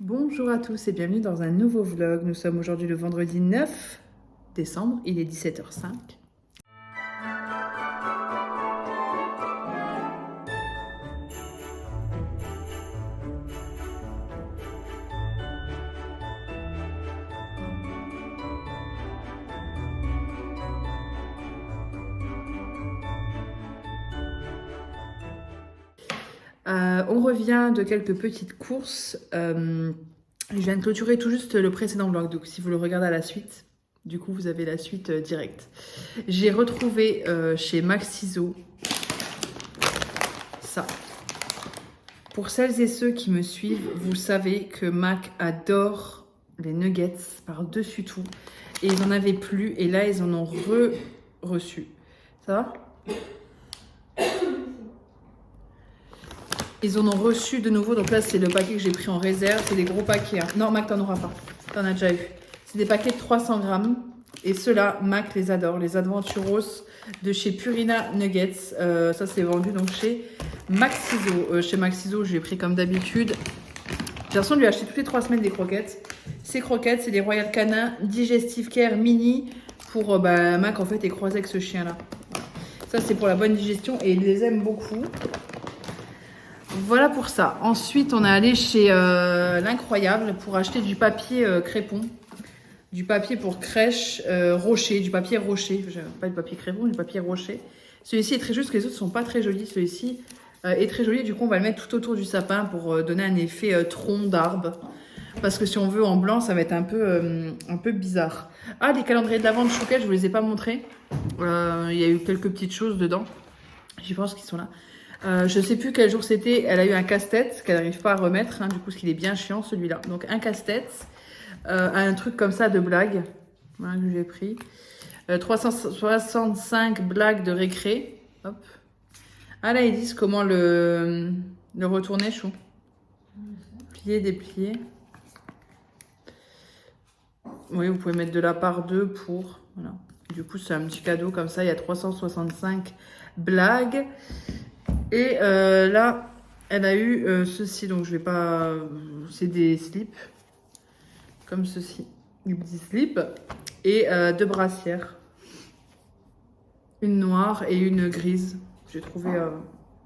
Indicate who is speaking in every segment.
Speaker 1: Bonjour à tous et bienvenue dans un nouveau vlog. Nous sommes aujourd'hui le vendredi 9 décembre, il est 17h05. On revient de quelques petites courses. Je viens de clôturer tout juste le précédent vlog, donc si vous le regardez à la suite, du coup vous avez la suite directe. J'ai retrouvé chez Max Ciseaux ça. Pour celles et ceux qui me suivent, vous savez que Mac adore les nuggets par-dessus tout. Et ils n'en avaient plus et là ils en ont reçu. Ça va ? Ils en ont reçu de nouveau, donc là c'est le paquet que j'ai pris en réserve, c'est des gros paquets. Hein. Non Mac t'en auras pas, t'en as déjà eu. C'est des paquets de 300 grammes et ceux-là, Mac les adore, les Adventuros de chez Purina Nuggets. Ça c'est vendu donc chez Max Ciseaux. Chez Max Ciseaux, je l'ai pris comme d'habitude. De toute façon, lui ai acheté toutes les 3 semaines des croquettes. Ces croquettes, c'est des Royal Canin Digestive Care Mini pour Mac en fait est croisé avec ce chien-là. Voilà. Ça c'est pour la bonne digestion et il les aime beaucoup. Voilà pour ça. Ensuite, on est allé chez l'Incroyable pour acheter du papier crépon. Du papier pour crèche rocher, du papier rocher. Pas du papier crépon, du papier rocher. Celui-ci est très juste, les autres sont pas très jolis. Celui-ci est très joli. Du coup, on va le mettre tout autour du sapin pour donner un effet tronc d'arbre. Parce que si on veut en blanc, ça va être un peu bizarre. Ah, des calendriers de l'Avent de Chouquette, je vous les ai pas montrés. Il y a eu quelques petites choses dedans. Je pense qu'ils sont là. Je sais plus quel jour c'était. Elle a eu un casse-tête qu'elle n'arrive pas à remettre. Hein, du coup, ce qu'il est bien chiant celui-là. Donc un casse-tête, un truc comme ça de blague. Voilà que j'ai pris. 365 blagues de récré. Hop. Ah là, ils disent comment le retourner, chou. Plier, déplier. Oui, vous pouvez mettre de la part 2 pour. Voilà. Du coup, c'est un petit cadeau comme ça. Il y a 365 blagues. Et là, elle a eu ceci, donc je vais pas... C'est des slips, comme ceci, des petits slips, et 2 brassières. Une noire et une grise. J'ai trouvé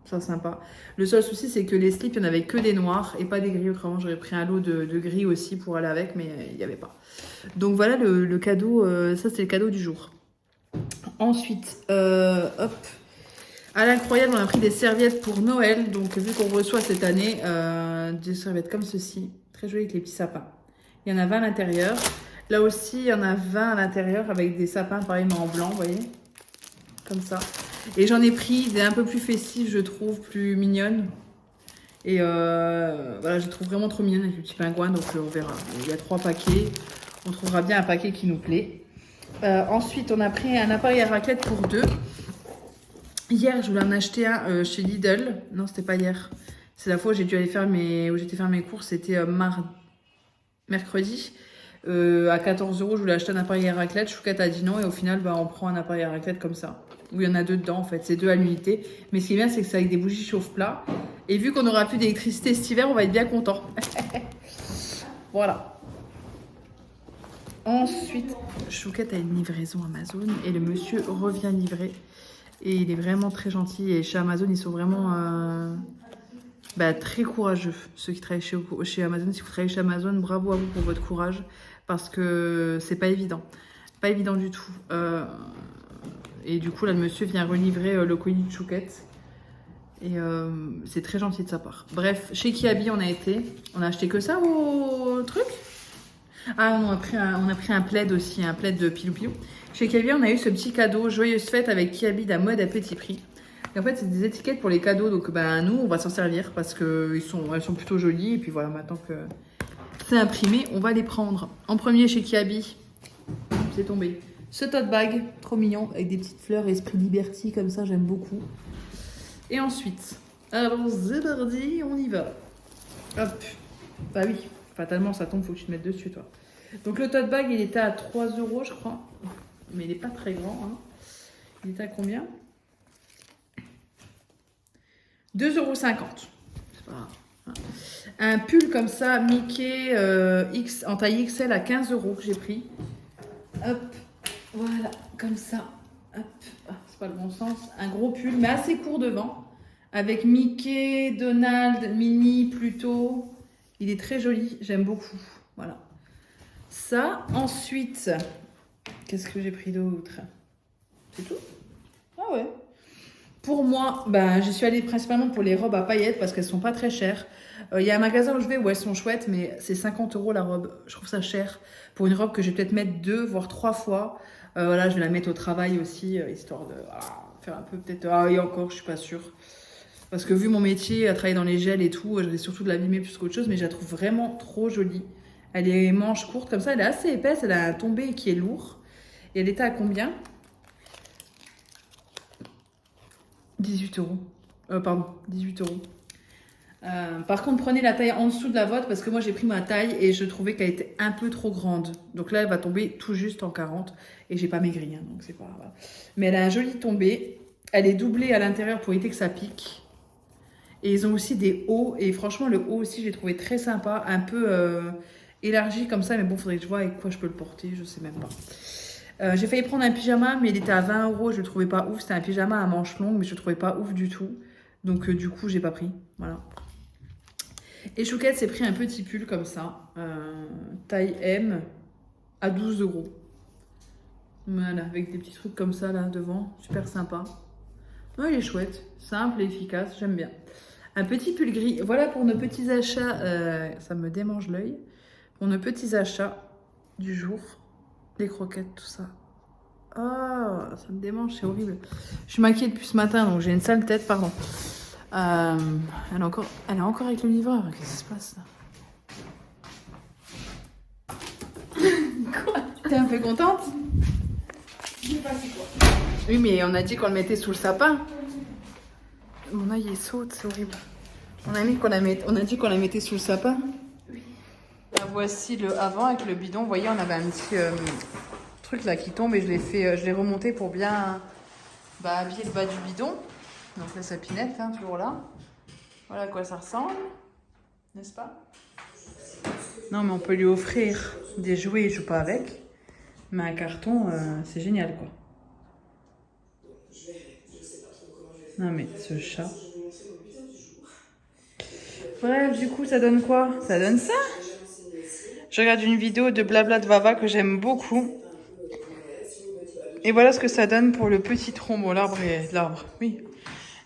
Speaker 1: ça sympa. Le seul souci, c'est que les slips, il n'y en avait que des noirs et pas des gris. Autrement, j'aurais pris un lot de gris aussi pour aller avec, mais il n'y avait pas. Donc voilà le cadeau, ça c'est le cadeau du jour. Ensuite, hop... À l'Incroyable, on a pris des serviettes pour Noël. Donc, vu qu'on reçoit cette année des serviettes comme ceci, très jolies avec les petits sapins. Il y en a 20 à l'intérieur. Là aussi, il y en a 20 à l'intérieur avec des sapins pareil, mais en blanc, vous voyez. Comme ça. Et j'en ai pris des un peu plus festives, je trouve, plus mignonnes. Et voilà, je les trouve vraiment trop mignonnes avec le petit pingouin. Donc, on verra. Il y a 3 paquets. On trouvera bien un paquet qui nous plaît. Ensuite, on a pris un appareil à raclette pour 2. Hier, je voulais en acheter un chez Lidl. Non, c'était pas hier. C'est la fois où j'ai dû aller faire j'étais faire mes courses. C'était mercredi. À 14 €, je voulais acheter un appareil à raclette. Chouquette a dit non. Et au final, on prend un appareil à raclette comme ça. Où il y en a 2 dedans, en fait. C'est 2 à l'unité. Mais ce qui est bien, c'est que c'est avec des bougies chauffe-plat. Et vu qu'on n'aura plus d'électricité cet hiver, on va être bien content. Voilà. Ensuite, Chouquette a une livraison Amazon. Et le monsieur revient livrer. Et il est vraiment très gentil. Et chez Amazon, ils sont vraiment très courageux. Ceux qui travaillent chez Amazon, si vous travaillez chez Amazon, bravo à vous pour votre courage. Parce que c'est pas évident. Pas évident du tout. Et du coup, là, le monsieur vient relivrer le colis de Chouquette. Et c'est très gentil de sa part. Bref, chez Kiabi, on a été. On a acheté que ça au truc. Ah, on a pris un plaid aussi, un plaid de Pilou Pilou. Chez Kiabi, on a eu ce petit cadeau Joyeuse Fête avec Kiabi d'un mode à petit prix. Et en fait, c'est des étiquettes pour les cadeaux. Donc, nous, on va s'en servir parce qu'elles sont plutôt jolies. Et puis voilà, maintenant que c'est imprimé, on va les prendre. En premier, chez Kiabi, c'est tombé. Ce tote bag, trop mignon, avec des petites fleurs Esprit Liberty, comme ça, j'aime beaucoup. Et ensuite, alors, Zébardi, on y va. Hop. Bah oui, fatalement, ça tombe, faut que tu te mettes dessus, toi. Donc, le tote bag, il était à 3 €, je crois. Mais il n'est pas très grand. Hein. Il est à combien? 2,50 €. C'est pas grave. Voilà. Un pull comme ça, Mickey X, en taille XL à 15 € que j'ai pris. Hop, voilà, comme ça. Hop, ah, c'est pas le bon sens. Un gros pull, mais assez court devant. Avec Mickey, Donald, Minnie, Pluto. Il est très joli, j'aime beaucoup. Voilà. Ça, ensuite, qu'est-ce que j'ai pris d'autre? C'est tout? Ah ouais. Pour moi, ben, j'y suis allée principalement pour les robes à paillettes parce qu'elles sont pas très chères. Il y a un magasin où je vais où elles sont chouettes, mais c'est 50 € la robe. Je trouve ça cher pour une robe que je vais peut-être mettre 2 voire 3 fois. Voilà, je vais la mettre au travail aussi, histoire de faire un peu peut-être... Ah, et encore, je suis pas sûre. Parce que vu mon métier, à travailler dans les gels et tout, je vais surtout de l'abîmer plus qu'autre chose, mais je la trouve vraiment trop jolie. Elle est manche courte comme ça, elle est assez épaisse, elle a un tombé qui est lourd. Et elle était à combien? 18 €. Pardon, 18 €. Par contre, prenez la taille en dessous de la vôtre parce que moi j'ai pris ma taille et je trouvais qu'elle était un peu trop grande. Donc là, elle va tomber tout juste en 40 et j'ai pas maigri, hein, donc c'est pas grave. Mais elle a un joli tombé. Elle est doublée à l'intérieur pour éviter que ça pique. Et ils ont aussi des hauts et franchement, le haut aussi, j'ai trouvé très sympa, un peu élargi comme ça. Mais bon, faudrait que je vois avec quoi je peux le porter, je sais même pas. J'ai failli prendre un pyjama, mais il était à 20 €. Je le trouvais pas ouf. C'était un pyjama à manches longues, mais je le trouvais pas ouf du tout. Donc, du coup, j'ai pas pris. Voilà. Et Chouquette s'est pris un petit pull comme ça, taille M, à 12 €. Voilà, avec des petits trucs comme ça là devant. Super sympa. Ouais, il est chouette. Simple et efficace. J'aime bien. Un petit pull gris. Voilà pour nos petits achats. Ça me démange l'œil. Pour nos petits achats du jour. Les croquettes, tout ça. Ah, ça me démange, c'est horrible. Je suis maquillée depuis ce matin, donc j'ai une sale tête, pardon. Elle est encore avec le livreur. Qu'est-ce qui se passe là? Quoi? T'es un peu contente? Je sais pas c'est quoi. Oui, mais on a dit qu'on le mettait sous le sapin. Mon œil il saute, c'est horrible. On a dit qu'on la mettait sous le sapin. Oui. Là, voici le avant avec le bidon. Vous voyez, on avait un petit truc là qui tombe et je l'ai remonté pour bien habiller le bas du bidon. Donc la sapinette, hein, toujours là. Voilà à quoi ça ressemble, n'est-ce pas? Non, mais on peut lui offrir des jouets, il joue pas avec. Mais un carton, c'est génial, quoi. Non, mais ce chat. Bref, du coup, ça donne quoi? Ça donne ça. Je regarde une vidéo de Blabla de Vava que j'aime beaucoup. Et voilà ce que ça donne pour le petit tronc. Bon, l'arbre, oui.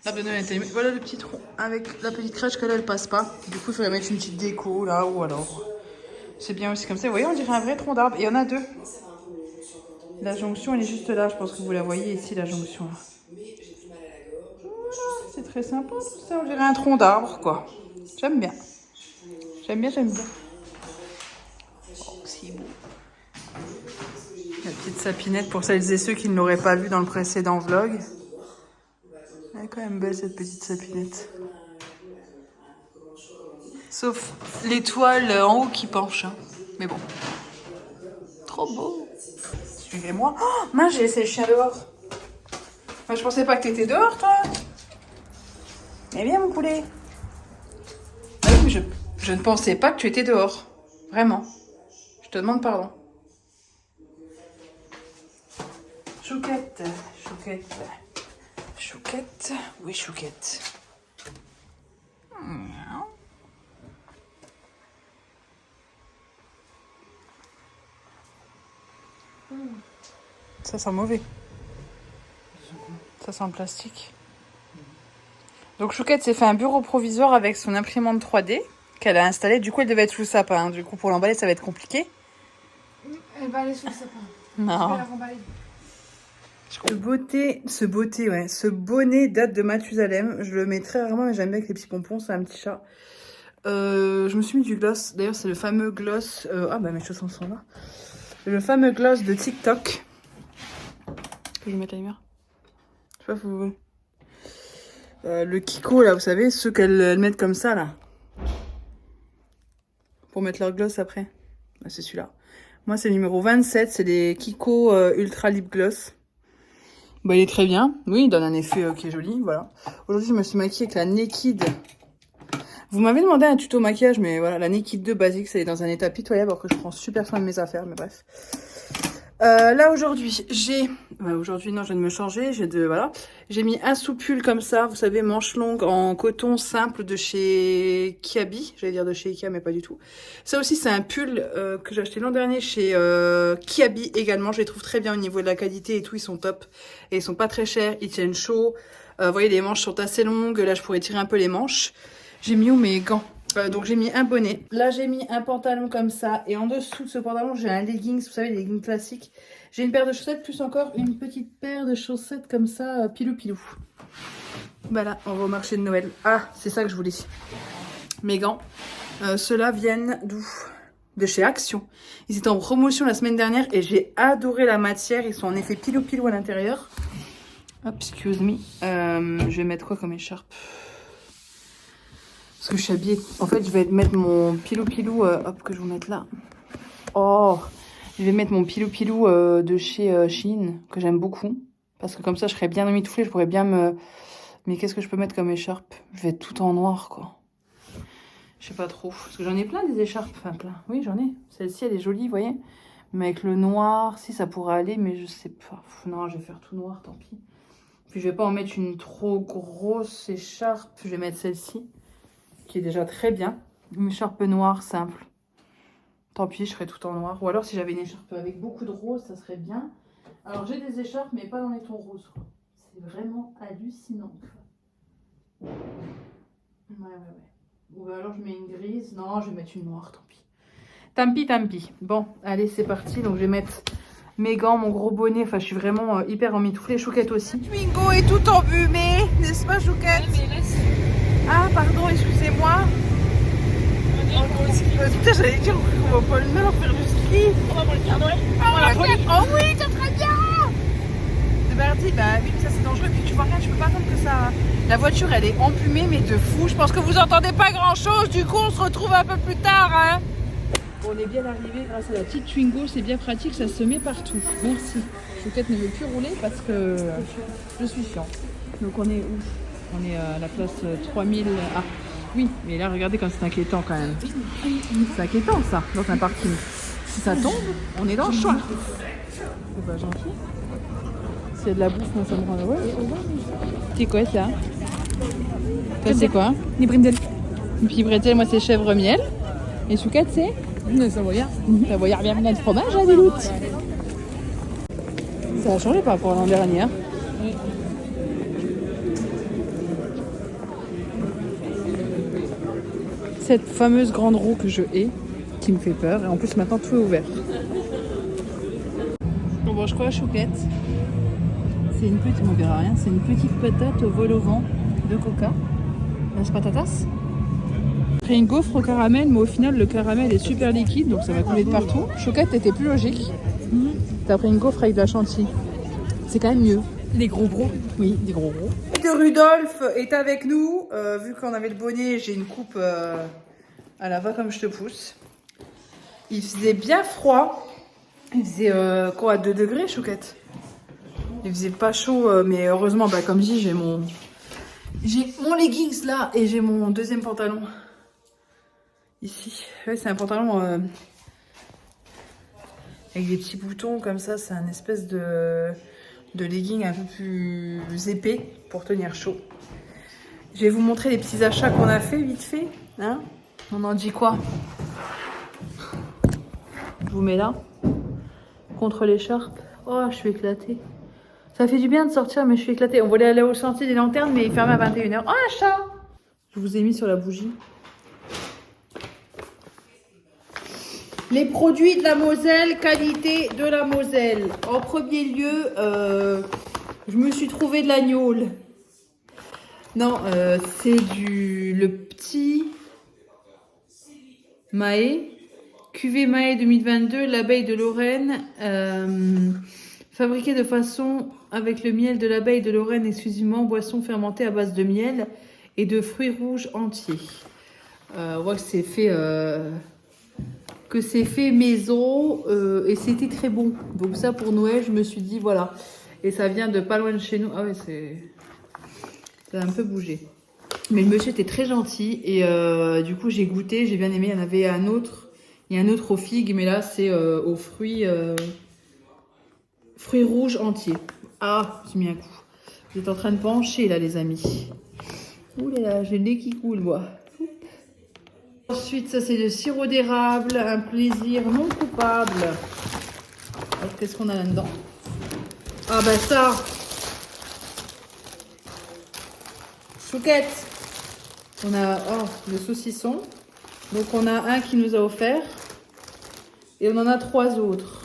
Speaker 1: L'arbre de Noël. Voilà le petit tronc avec la petite crèche que là, elle passe pas. Du coup, il faudrait mettre une petite déco là ou alors. C'est bien aussi comme ça. Vous voyez, on dirait un vrai tronc d'arbre. Et il y en a 2. La jonction, elle est juste là. Je pense que vous la voyez ici, la jonction là. Voilà, c'est très sympa tout ça. On dirait un tronc d'arbre, quoi. J'aime bien. J'aime bien. Oh, c'est beau. La petite sapinette pour celles et ceux qui ne l'auraient pas vu dans le précédent vlog. Elle est quand même belle cette petite sapinette. Sauf l'étoile en haut qui penche. Hein. Mais bon. Trop beau. Suivez-moi. Oh, mince, j'ai laissé le chien dehors. Moi, je pensais pas que t'étais dehors, toi. Eh bien, mon poulet. Ah oui, mais je ne pensais pas que tu étais dehors. Vraiment. Je te demande pardon. Chouquette. Oui, Chouquette. Ça sent mauvais. Ça sent le plastique. Donc Chouquette s'est fait un bureau provisoire avec son imprimante 3D qu'elle a installée. Du coup, elle devait être sous le sapin. Du coup, pour l'emballer, ça va être compliqué.
Speaker 2: Elle va aller sous le sapin.
Speaker 1: Non.
Speaker 2: Je vais la remballer.
Speaker 1: Ce bonnet date de Mathusalem. Je le mets très rarement, mais j'aime bien avec les petits pompons. C'est un petit chat. Je me suis mis du gloss. D'ailleurs, c'est le fameux gloss. Mes chaussons sont là. Le fameux gloss de TikTok. Je vais mettre la lumière. Je sais pas si vous voulez. Le Kiko, là, vous savez, ceux qu'elles mettent comme ça, là. Pour mettre leur gloss après. C'est celui-là. Moi, c'est le numéro 27. C'est les Kiko Ultra Lip Gloss. Bah, il est très bien. Oui, il donne un effet qui est joli, voilà. Aujourd'hui, je me suis maquillée avec la Naked Vous m'avez demandé un tuto maquillage, mais voilà, la Naked 2 basique, c'est dans un état pitoyable, alors que je prends super soin de mes affaires, mais bref. Là aujourd'hui, aujourd'hui non, je viens de me changer, j'ai mis un sous-pull comme ça, vous savez, manche longue en coton simple de chez Kiabi, j'allais dire de chez Ikea mais pas du tout. Ça aussi c'est un pull que j'ai acheté l'an dernier chez Kiabi également, je les trouve très bien au niveau de la qualité et tout, ils sont top et ils sont pas très chers, ils tiennent chaud. Vous voyez, les manches sont assez longues, là je pourrais tirer un peu les manches. J'ai mis où mes gants? Donc j'ai mis un bonnet, là j'ai mis un pantalon comme ça et en dessous de ce pantalon j'ai un leggings, vous savez les leggings classiques. J'ai une paire de chaussettes plus encore une petite paire de chaussettes comme ça, pilou pilou. Voilà, on va au marché de Noël. Ah, c'est ça que je voulais. Mes gants, ceux-là viennent d'où? De chez Action. Ils étaient en promotion la semaine dernière et j'ai adoré la matière, ils sont en effet pilou pilou à l'intérieur. Hop, excuse me. Je vais mettre quoi comme écharpe? Parce que je suis habillée. En fait, je vais mettre mon pilou-pilou, hop, que je vous mette là. Oh, je vais mettre mon pilou-pilou de chez Shein, que j'aime beaucoup. Parce que comme ça, je serais bien emmitouflée, je pourrais bien me... Mais qu'est-ce que je peux mettre comme écharpe? Je vais être tout en noir, quoi. Je sais pas trop. Parce que j'en ai plein des écharpes. Enfin, plein. Oui, j'en ai. Celle-ci, elle est jolie, vous voyez. Mais avec le noir, si, ça pourrait aller, mais je sais pas. Non, je vais faire tout noir, tant pis. Puis je vais pas en mettre une trop grosse écharpe. Je vais mettre celle-ci, qui est déjà très bien. Une écharpe noire simple. Tant pis, je ferai tout en noir. Ou alors si j'avais une écharpe avec beaucoup de rose, ça serait bien. Alors j'ai des écharpes, mais pas dans les tons roses. C'est vraiment hallucinant. Ouais. Ou alors je mets une grise. Non, je vais mettre une noire, tant pis. Tant pis, tant pis. Bon, allez, c'est parti. Donc je vais mettre mes gants, mon gros bonnet. Enfin, je suis vraiment hyper emmitouflée. Chouquette aussi. Twingo est tout embumé, n'est-ce pas, Chouquette? Ah, pardon, excusez-moi. Putain, j'allais dire, on va pas le même faire du ski.
Speaker 2: On va pour le Père Noël.
Speaker 1: Oh oui, c'est très bien. C'est parti, bah oui, ça c'est dangereux. Et puis tu vois, regarde, je peux pas attendre que ça... La voiture, elle est empumée, mais de fou. Je pense que vous entendez pas grand-chose. Du coup, on se retrouve un peu plus tard, hein. Bon, on est bien arrivé grâce à la petite Twingo. C'est bien pratique, ça se met partout. Merci. Chouquette ne veut plus rouler parce que je suis chiante. Donc on est où? On est à la place 3000... Ah, oui, mais là, regardez comme c'est inquiétant quand même. C'est inquiétant, ça, dans un parking. Si ça tombe, on est dans le choix. C'est pas gentil. S'il y a de la bouffe, moi, ça me rend heureux. C'est quoi, ça? Toi, c'est quoi?
Speaker 2: Des brindels.
Speaker 1: Et puis, bretzel, moi, c'est chèvre miel. Et Chouquette, c'est?
Speaker 2: Ça va bien.
Speaker 1: Ça va y avoir bien de fromage, hein, des loutres. Ça a changé par rapport à l'an dernier. Hein.
Speaker 2: Oui.
Speaker 1: Cette fameuse grande roue que je hais, qui me fait peur. Et en plus, maintenant, tout est ouvert. On mange quoi, Chouquette? C'est une petite, on verra rien, c'est une petite patate au vol au vent de coca. Las patatas. J'ai pris une gaufre au caramel, mais au final, le caramel est super liquide, donc ça va couler de partout. Chouquette, t'étais plus logique. T'as pris une gaufre avec de la chantilly. C'est quand même mieux.
Speaker 2: Les gros bros.
Speaker 1: Oui, des gros gros. De Rudolph est avec nous. Vu qu'on avait le bonnet, j'ai une coupe à la va comme je te pousse. Il faisait bien froid. Il faisait quoi, 2 degrés, Chouquette? Il faisait pas chaud, mais heureusement, bah, comme dit, j'ai mon leggings là et j'ai mon deuxième pantalon ici. Ouais, c'est un pantalon avec des petits boutons comme ça. C'est un espèce de legging un peu plus épais pour tenir chaud. Je vais vous montrer les petits achats qu'on a fait vite fait. Hein, on en dit quoi? Je vous mets là contre l'écharpe. Oh, je suis éclatée. Ça fait du bien de sortir, mais je suis éclatée. On voulait aller au chantier des lanternes, mais il ferme à 21 h. Oh, un chat! Je vous ai mis sur la bougie. Les produits de la Moselle, qualité de la Moselle. En premier lieu, je me suis trouvé de l'agneau. Non, c'est le petit Mahé. Cuvée Mahé 2022, l'abeille de Lorraine. Fabriqué de façon avec le miel de l'abeille de Lorraine exclusivement, boisson fermentée à base de miel et de fruits rouges entiers. On voit que c'est fait maison et c'était très bon. Donc ça pour Noël, je me suis dit voilà. Et ça vient de pas loin de chez nous. Ah ouais, ça a un peu bougé. Mais le monsieur était très gentil et du coup j'ai goûté, j'ai bien aimé. Il y en avait un autre, il y a un autre aux figues, mais là c'est aux fruits rouges entiers. Ah, j'ai mis un coup. Vous êtes en train de pencher là les amis. Ouh là là, j'ai le nez qui coule moi. Ensuite ça c'est le sirop d'érable, un plaisir non coupable. Alors qu'est-ce qu'on a là-dedans? Ah bah ça, chouquette. On a le saucisson. Donc on a un qui nous a offert. Et on en a 3 autres.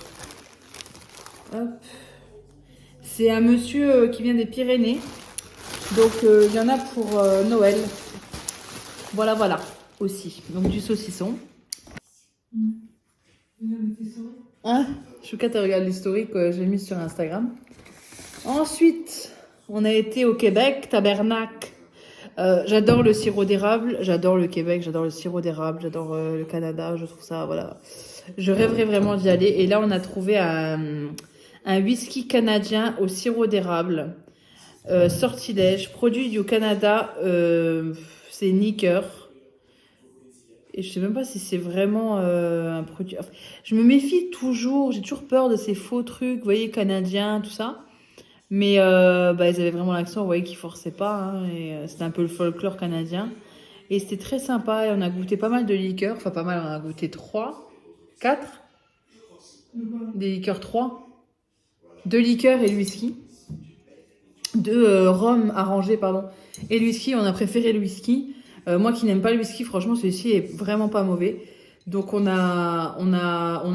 Speaker 1: Hop. C'est un monsieur qui vient des Pyrénées. Donc il y en a pour Noël. Voilà, voilà. Aussi. Donc du saucisson. Hein? Chouquette, regarde l'historique que j'ai mis sur Instagram. Ensuite, on a été au Québec, Tabernacle. J'adore le sirop d'érable, j'adore le Québec, j'adore le sirop d'érable, j'adore le Canada, je trouve ça, voilà. Je rêverais vraiment d'y aller. Et là, on a trouvé un whisky canadien au sirop d'érable. Sortilège, produit du Canada, c'est Nicker. Et je sais même pas si c'est vraiment un produit. Enfin, je me méfie toujours, j'ai toujours peur de ces faux trucs, vous voyez, canadiens, tout ça. Mais ils avaient vraiment l'accent, vous voyez qu'ils forçaient pas. Hein, et c'était un peu le folklore canadien. Et c'était très sympa. Et on a goûté pas mal de liqueurs. Enfin, pas mal, on a goûté 3, 4. Des liqueurs 3. 2 liqueurs et le whisky. 2 rhum arrangés, pardon. Et le whisky, on a préféré le whisky. Moi qui n'aime pas le whisky, franchement, celui-ci est vraiment pas mauvais. Donc on a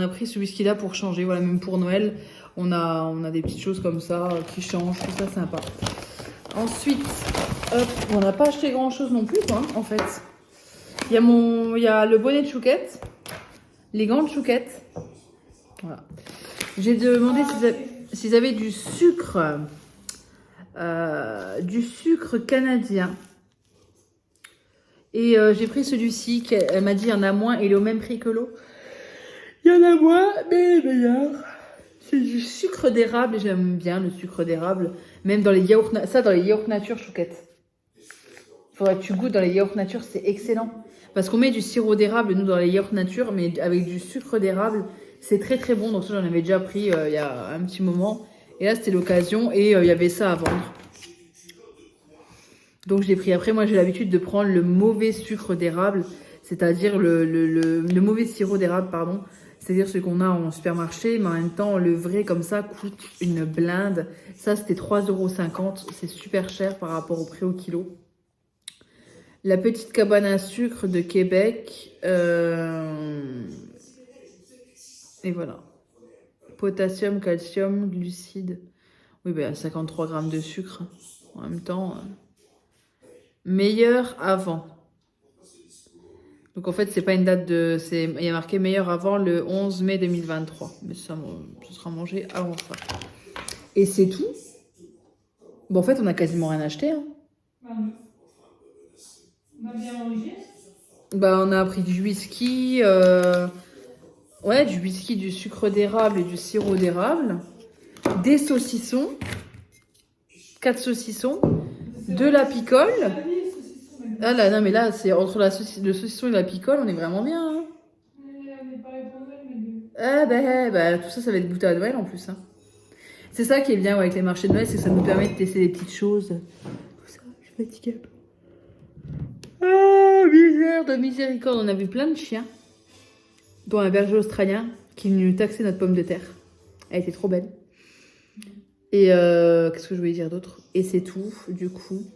Speaker 1: pris ce whisky-là pour changer. Voilà, même pour Noël. On a des petites choses comme ça qui changent, tout ça sympa. Ensuite, hop, on n'a pas acheté grand chose non plus, quoi, en fait. Il y a le bonnet de chouquette, les gants de chouquette. Voilà. J'ai demandé s'ils avaient du sucre canadien. Et j'ai pris celui-ci, elle m'a dit il y en a moins, il est au même prix que l'eau. Il y en a moins, mais il est meilleur. C'est du sucre d'érable, et j'aime bien le sucre d'érable. Même dans les yaourts, dans les yaourts nature, chouquette. Faudrait que tu goûtes dans les yaourts nature, c'est excellent. Parce qu'on met du sirop d'érable, nous, dans les yaourts nature, mais avec du sucre d'érable, c'est très très bon. Donc ça, j'en avais déjà pris il y a un petit moment. Et là, c'était l'occasion, et il y avait ça à vendre. Donc je l'ai pris. Après, moi, j'ai l'habitude de prendre le mauvais sucre d'érable, c'est-à-dire le mauvais sirop d'érable, pardon. C'est-à-dire ce qu'on a en supermarché, mais en même temps, le vrai comme ça coûte une blinde. Ça, c'était 3,50 €. C'est super cher par rapport au prix au kilo. La petite cabane à sucre de Québec. Et voilà. Potassium, calcium, glucides. Oui, ben 53 grammes de sucre. En même temps, meilleur avant. Donc en fait, c'est pas une date de... Il y a marqué meilleur avant le 11 mai 2023. Mais ça sera mangé avant ça. Et c'est tout. Bon, en fait, on a quasiment rien acheté. Hein.
Speaker 2: On a bien mangé.
Speaker 1: On a pris du whisky. Ouais, du whisky, du sucre d'érable et du sirop d'érable. Des saucissons. 4 saucissons. De la picole. Ah là, non, mais là, c'est entre le saucisson et la picole, on est vraiment bien. Hein. Ah tout ça, ça va être goûté à Noël en plus. Hein. C'est ça qui est bien avec les marchés de Noël, c'est que ça nous permet de tester des petites choses. Tout ça, je suis fatiguée. Ah, misère de miséricorde. On a vu plein de chiens, dont un berger australien qui nous taxait notre pomme de terre. Elle était trop belle. Et qu'est-ce que je voulais dire d'autre? Et c'est tout, du coup.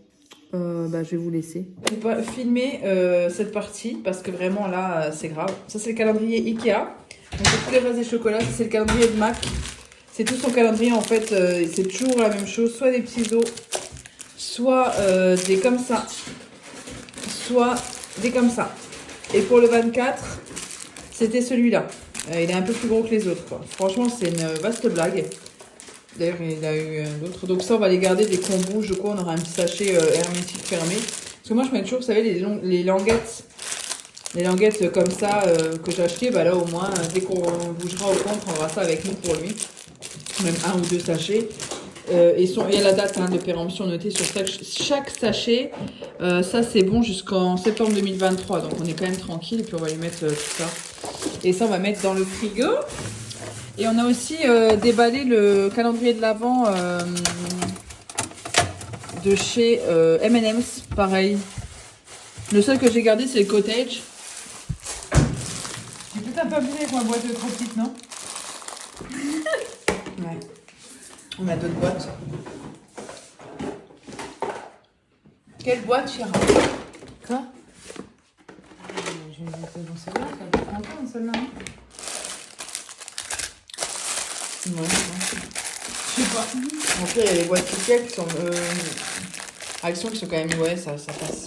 Speaker 1: Je vais vous laisser. Je vais pas filmer cette partie parce que vraiment là c'est grave. Ça c'est le calendrier Ikea. Donc c'est tous les vases et chocolats. Ça c'est le calendrier de Mac. C'est tout son calendrier en fait. C'est toujours la même chose. Soit des petits os, soit des comme ça, soit des comme ça. Et pour le 24, c'était celui-là. Il est un peu plus gros que les autres, quoi. Franchement c'est une vaste blague. D'ailleurs, il a eu d'autres. Donc ça, on va les garder dès qu'on bouge. Du coup, on aura un petit sachet hermétique fermé. Parce que moi, je mets toujours, vous savez, les languettes. Les languettes comme ça que j'ai achetées. Bah là, au moins, dès qu'on bougera au compte, on aura ça avec nous pour lui. Même 1 ou 2 sachets. Et il y a la date de péremption notée sur chaque sachet. Ça, c'est bon jusqu'en septembre 2023. Donc, on est quand même tranquille. Et puis, on va lui mettre tout ça. Et ça, on va mettre dans le frigo. Et on a aussi déballé le calendrier de l'Avent de chez M&M's. Pareil. Le seul que j'ai gardé, c'est le cottage. J'ai peut-être un peu abusé avec ma boîte trop petite, non? Ouais. On a d'autres boîtes. Quelle boîte, Chira? Quoi? Je vais mettre dans celle-là, ça va prendre dans celle-là. Ouais, je sais pas. Après, il y a les boîtes Ikea qui sont. Action qui sont quand même. Ouais, ça passe.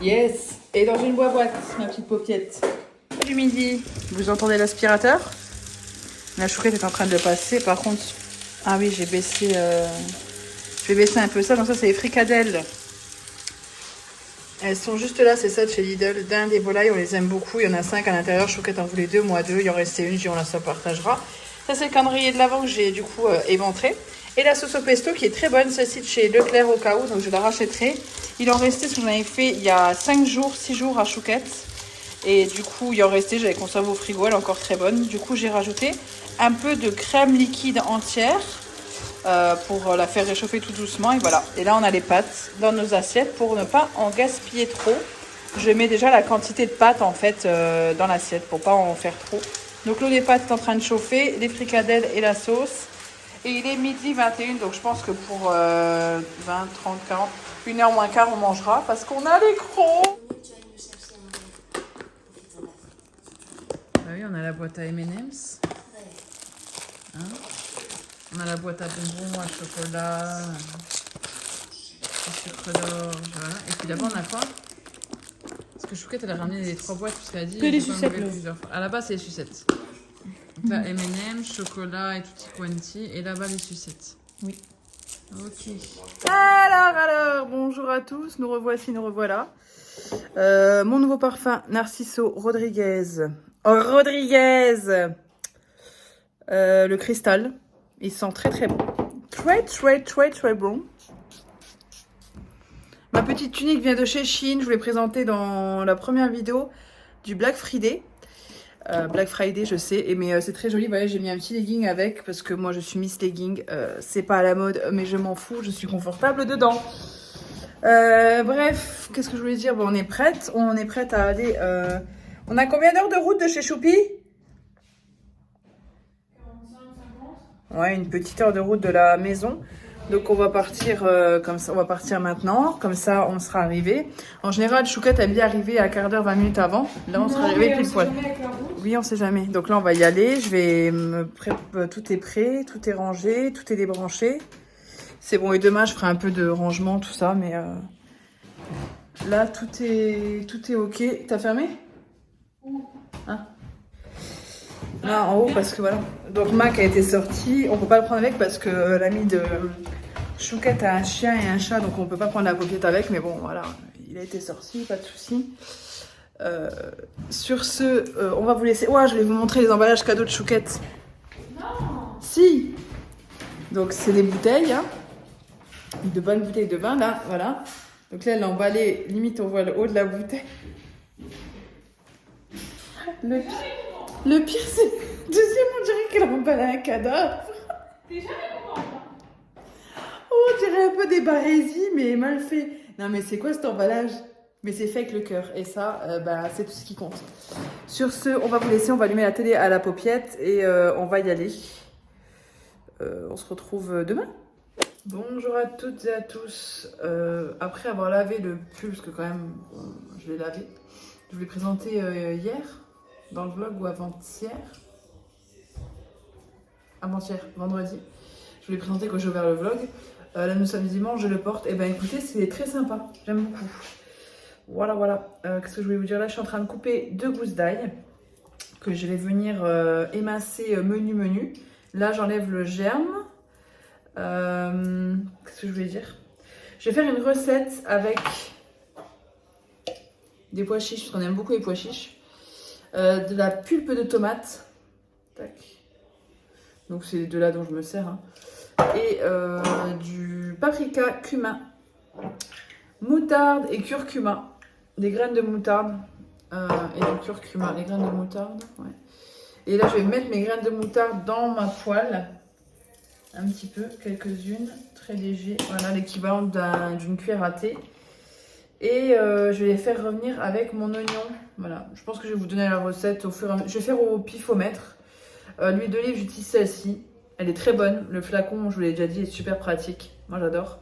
Speaker 1: Yes! Et dans une boîte, ma petite paupiette. Du midi, vous entendez l'aspirateur? La chouquette est en train de passer. Par contre, ah oui, j'ai baissé. Je vais baisser un peu ça. Donc, ça, c'est les fricadelles. Elles sont juste là, c'est ça de chez Lidl. Dinde et volailles, on les aime beaucoup. Il y en a 5 à l'intérieur. Chouquette en voulait 2, moi 2. Il y en restait une, j'ai dit on la se partagera. Ça, c'est le calendrier de l'Avent que j'ai du coup éventré. Et la sauce au pesto qui est très bonne, celle-ci de chez Leclerc au cas où, donc je la rachèterai. Il en restait ce qu'on avait fait il y a 5 jours, 6 jours à Chouquette. Et du coup, il en restait, j'avais conservé au frigo, elle est encore très bonne. Du coup, j'ai rajouté un peu de crème liquide entière pour la faire réchauffer tout doucement. Et voilà. Et là, on a les pâtes dans nos assiettes pour ne pas en gaspiller trop. Je mets déjà la quantité de pâtes en fait dans l'assiette pour pas en faire trop. Donc l'eau des pâtes est en train de chauffer, les fricadelles et la sauce. Et il est midi 21, donc je pense que pour 20, 30, 40, 1h moins quart, on mangera parce qu'on a les crocs. Ah oui, on a la boîte à M&M's. Hein, on a la boîte à bonbons, à chocolat, au sucre d'orge, voilà. Et puis d'abord, on a quoi? Parce que Chouquette, elle a ramené les 3 boîtes parce qu'elle a dit...
Speaker 2: Que les sucettes,
Speaker 1: plusieurs fois. À la base, c'est les sucettes. Donc là, M&M's, chocolat et tutti quanti. Et là-bas, les sucettes.
Speaker 2: Oui.
Speaker 1: Ok. Alors, bonjour à tous. Nous revoici, nous revoilà. Mon nouveau parfum, Narciso Rodriguez. Oh, Rodriguez! Le cristal. Il sent très très bon. Très bon. Ma petite tunique vient de chez Shein. Je vous l'ai présentée dans la première vidéo du Black Friday. Black Friday, je sais, mais c'est très joli. Voilà, j'ai mis un petit legging avec parce que moi je suis Miss Legging. C'est pas à la mode, mais je m'en fous. Je suis confortable dedans. Bref, qu'est-ce que je voulais dire? Bon, on est prête. On est prête à aller. On a combien d'heures de route de chez Choupi? 45, 50. Ouais, une petite heure de route de la maison. Donc on va partir comme ça, on va partir maintenant, comme ça on sera arrivé. En général, Chouquette aime bien arriver à quart d'heure, 20 minutes avant. Là on sera arrivé pile poil. Oui, on sait jamais. Donc là on va y aller. Je vais tout est prêt, tout est rangé, tout est débranché. C'est bon. Et demain je ferai un peu de rangement, tout ça, mais là tout est ok. T'as fermé? Hein? Là en haut parce que voilà. Donc Mac a été sorti. On peut pas le prendre avec parce que l'ami de Chouquette a un chien et un chat, donc on peut pas prendre la paupiette avec. Mais bon, voilà, il a été sorti, pas de souci. Sur ce, on va vous laisser. Ouais, je vais vous montrer les emballages cadeaux de Chouquette. Non. Si. Donc c'est des bouteilles, hein, de bonnes bouteilles de vin là, voilà. Donc là, elle a emballé. Limite, on voit le haut de la bouteille. Le pire, c'est... Deuxième, on dirait qu'elle a emballé un cadavre. T'es jamais contente. Oh, on dirait un peu des barésies, mais mal fait. Non, mais c'est quoi cet emballage? Mais c'est fait avec le cœur. Et ça, c'est tout ce qui compte. Sur ce, on va vous laisser. On va allumer la télé à la paupiette. Et on va y aller. On se retrouve demain. Bonjour à toutes et à tous. Après avoir lavé le pull, parce que quand même, je l'ai lavé. Je vous l'ai présenté hier. Dans le vlog ou avant-hier. Avant-hier, vendredi. Je vous l'ai présenté quand j'ai ouvert le vlog. Là, nous sommes dimanche, je le porte. Et ben écoutez, c'est très sympa. J'aime beaucoup. Voilà. Qu'est-ce que je voulais vous dire? Là, je suis en train de couper 2 gousses d'ail que je vais venir émincer menu. Là, j'enlève le germe. Qu'est-ce que je voulais dire? Je vais faire une recette avec des pois chiches, parce qu'on aime beaucoup les pois chiches. De la pulpe de tomate. Tac. Donc c'est de là dont je me sers. Hein. Et du paprika, cumin, moutarde et curcuma. Des graines de moutarde et du curcuma. Les graines de moutarde, ouais. Et là, je vais mettre mes graines de moutarde dans ma poêle. Un petit peu, quelques-unes, très léger. Voilà, l'équivalent d'une cuillère à thé. Et je vais les faire revenir avec mon oignon. Voilà, je pense que je vais vous donner la recette au fur et à mesure. Je vais faire au pifomètre. L'huile d'olive, j'utilise celle-ci. Elle est très bonne. Le flacon, je vous l'ai déjà dit, est super pratique. Moi, j'adore.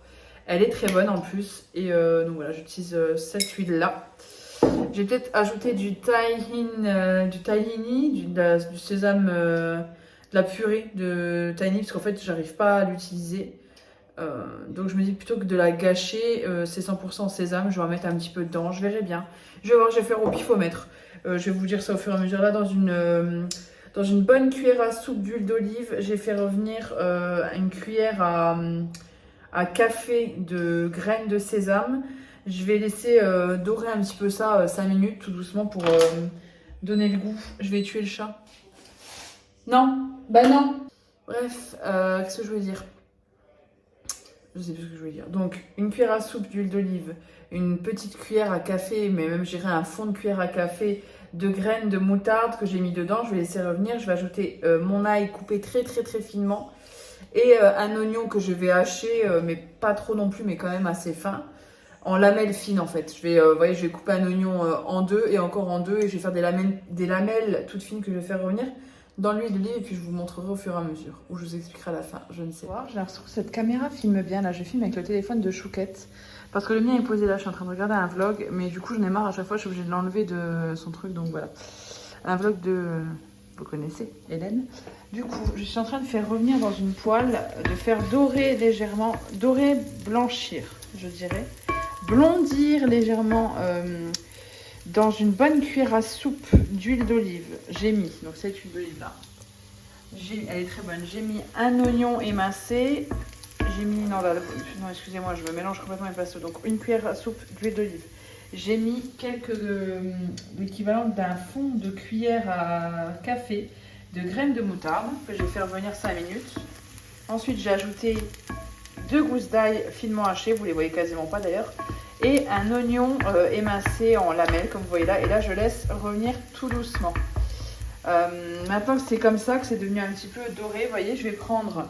Speaker 1: Elle est très bonne en plus. Et donc voilà, j'utilise cette huile-là. J'ai peut-être ajouté du tahini, du sésame, de la purée de tahini, parce qu'en fait, j'arrive pas à l'utiliser. Donc je me dis plutôt que de la gâcher, c'est 100% sésame, je vais en mettre un petit peu dedans, je verrai bien. Je vais voir, je vais faire au pifomètre. Je vais vous dire ça au fur et à mesure. Là, dans une bonne cuillère à soupe d'huile d'olive, j'ai fait revenir une cuillère à café de graines de sésame. Je vais laisser dorer un petit peu ça 5 minutes tout doucement pour donner le goût. Je vais tuer le chat. Non, bah non. Bref, qu'est-ce que je voulais dire? Je sais plus ce que je voulais dire. Donc, une cuillère à soupe d'huile d'olive, une petite cuillère à café, mais même je dirais un fond de cuillère à café de graines de moutarde que j'ai mis dedans. Je vais laisser revenir. Je vais ajouter mon ail coupé très très très finement et un oignon que je vais hacher, mais pas trop non plus, mais quand même assez fin. En lamelles fines en fait. Vous voyez, je vais couper un oignon en deux et encore en deux et je vais faire des lamelles toutes fines que je vais faire revenir dans l'huile d'olive et puis je vous montrerai au fur et à mesure ou je vous expliquerai à la fin, je ne sais pas. J'ai l'impression que cette caméra filme bien là, je filme avec le téléphone de Chouquette parce que le mien est posé là, je suis en train de regarder un vlog mais du coup j'en ai marre à chaque fois, je suis obligée de l'enlever de son truc donc voilà. Un vlog de, vous connaissez, Hélène. Du coup, je suis en train de faire revenir dans une poêle, de faire dorer légèrement, blanchir je dirais. Blondir légèrement dans une bonne cuillère à soupe d'huile d'olive. J'ai mis, donc cette huile d'olive là, elle est très bonne. J'ai mis un oignon émincé. J'ai mis, non excusez-moi, je me mélange complètement les pinceaux. Donc une cuillère à soupe d'huile d'olive. J'ai mis l'équivalent d'un fond de cuillère à café de graines de moutarde que je vais faire revenir 5 minutes. Ensuite, j'ai ajouté 2 gousses d'ail finement hachées, vous les voyez quasiment pas d'ailleurs, et un oignon émincé en lamelles comme vous voyez là, et là je laisse revenir tout doucement. Maintenant que c'est comme ça, que c'est devenu un petit peu doré, vous voyez, je vais prendre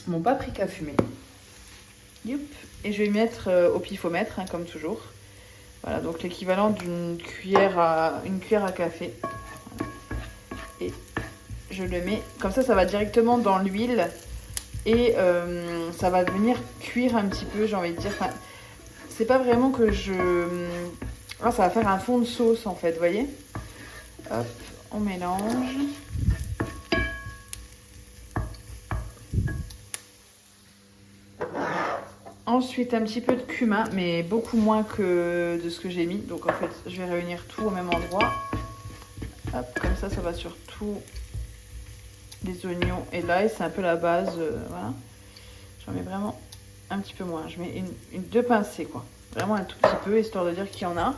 Speaker 1: mon paprika fumé, et je vais mettre au pifomètre, hein, comme toujours. Voilà, donc l'équivalent d'une cuillère à café. Et je le mets, comme ça va directement dans l'huile. Et ça va venir cuire un petit peu, j'ai envie de dire. Enfin, c'est pas vraiment que ça va faire un fond de sauce en fait, vous voyez. Hop, on mélange. Ensuite, un petit peu de cumin, mais beaucoup moins que de ce que j'ai mis. Donc en fait, je vais réunir tout au même endroit. Hop, comme ça va sur tout. Les oignons et l'ail, c'est un peu la base, voilà. J'en mets vraiment un petit peu moins. Je mets deux pincées, quoi. Vraiment un tout petit peu, histoire de dire qu'il y en a.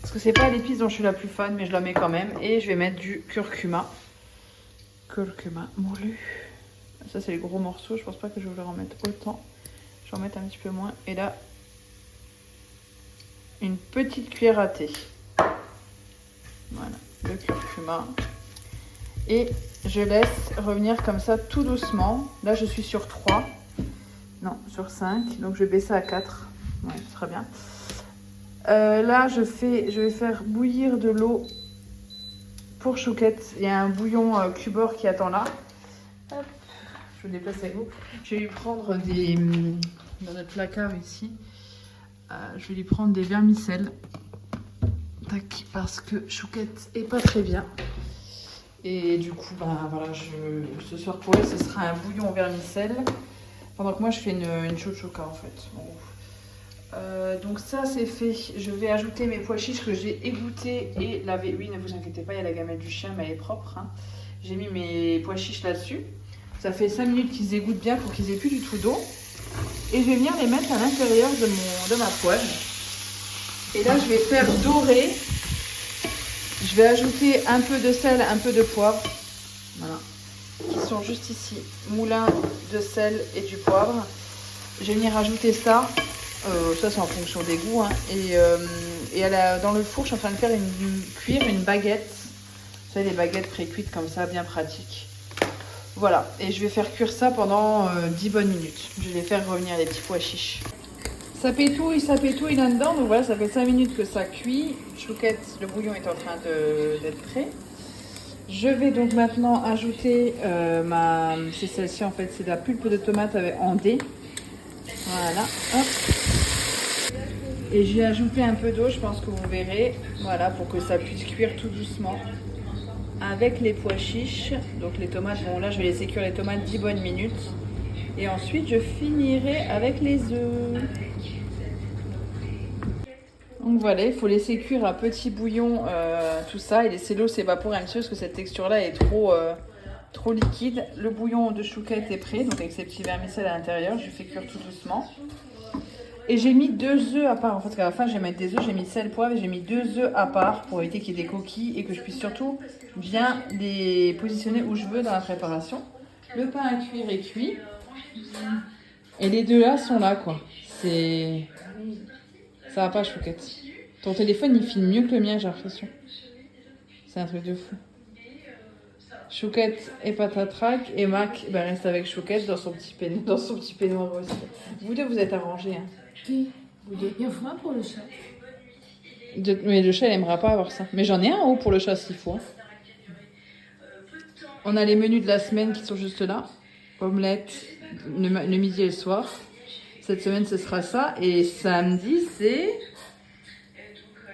Speaker 1: Parce que c'est pas l'épice dont je suis la plus fan, mais je la mets quand même. Et je vais mettre du curcuma. Curcuma moulu. Ça, c'est les gros morceaux. Je pense pas que je vais leur en mettre autant. Je vais en mettre un petit peu moins. Et là, une petite cuillère à thé. Voilà, le curcuma. Et je laisse revenir comme ça tout doucement. Là, je suis sur 3. Non, sur 5. Donc, je vais baisser à 4. Ouais, ce sera bien. Là, je vais faire bouillir de l'eau pour Chouquette. Il y a un bouillon Cubor qui attend là. Hop, je le déplace avec vous. Je vais lui prendre dans notre placard ici, je vais lui prendre des vermicelles. Tac, parce que Chouquette est pas très bien. Et du coup, voilà, ce soir pour elle, ce sera un bouillon aux vermicelles. Pendant que moi, je fais une chouchouka en fait. Bon. Donc ça, c'est fait. Je vais ajouter mes pois chiches que j'ai égouttés et lavés. Oui, ne vous inquiétez pas, il y a la gamelle du chien, mais elle est propre. Hein. J'ai mis mes pois chiches là-dessus. Ça fait 5 minutes qu'ils égoutent bien pour qu'ils aient plus du tout d'eau. Et je vais venir les mettre à l'intérieur de ma poêle. Et là, je vais faire dorer. Je vais ajouter un peu de sel, un peu de poivre. Voilà. qui sont juste ici. Moulin de sel et du poivre. Je vais venir rajouter ça. Ça, c'est en fonction des goûts. Hein. Et dans le four, je suis en train de faire cuire une baguette. Vous savez, les baguettes pré-cuites comme ça, bien pratiques. Voilà. Et je vais faire cuire ça pendant 10 bonnes minutes. Je vais faire revenir les petits pois chiches. Ça pétouille là-dedans. Donc voilà, ça fait 5 minutes que ça cuit. Chouquette, le bouillon est en train d'être prêt. Je vais donc maintenant ajouter c'est celle-ci en fait, c'est de la pulpe de tomate en dés. Voilà, hop. Et j'ai ajouté un peu d'eau, je pense que vous verrez. Voilà, pour que ça puisse cuire tout doucement. Avec les pois chiches. Donc les tomates, bon là je vais laisser cuire les tomates 10 bonnes minutes. Et ensuite je finirai avec les œufs. Donc voilà, il faut laisser cuire à petit bouillon tout ça et laisser l'eau s'évaporer un petit peu parce que cette texture-là est trop liquide. Le bouillon de chouquette est prêt, donc avec ces petits vermicelles à l'intérieur, je fais cuire tout doucement. Et j'ai mis 2 œufs à part. En fait, à la fin, je vais mettre des œufs, j'ai mis sel, poivre, et j'ai mis 2 œufs à part pour éviter qu'il y ait des coquilles et que je puisse surtout bien les positionner où je veux dans la préparation. Le pain à cuire est cuit. Et les deux là sont là, quoi. Ça va pas, chouquette. Ton téléphone, il filme mieux que le mien, j'ai l'impression. C'est un truc de fou. Chouquette et patatrac. Et Mac reste avec Chouquette dans son petit peignoir aussi. Vous deux, vous êtes arrangés. Hein.
Speaker 2: Qui? Vous deux. Il y a froid pour le chat.
Speaker 1: Mais le chat, il aimera pas avoir ça. Mais j'en ai un en haut pour le chat s'il faut. Hein. On a les menus de la semaine qui sont juste là. Omelette, le midi et le soir. Cette semaine, ce sera ça. Et samedi, c'est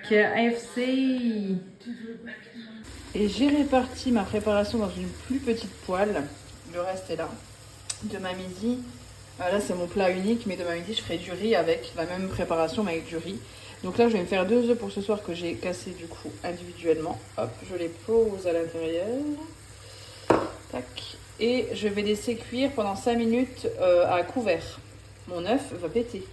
Speaker 1: KFC. Et j'ai réparti ma préparation dans une plus petite poêle. Le reste est là. Demain midi, là c'est mon plat unique, mais demain midi, je ferai du riz avec la même préparation, mais avec du riz. Donc là, je vais me faire 2 œufs pour ce soir que j'ai cassés du coup individuellement. Hop, je les pose à l'intérieur. Tac. Et je vais laisser cuire pendant 5 minutes à couvert. Mon œuf va péter.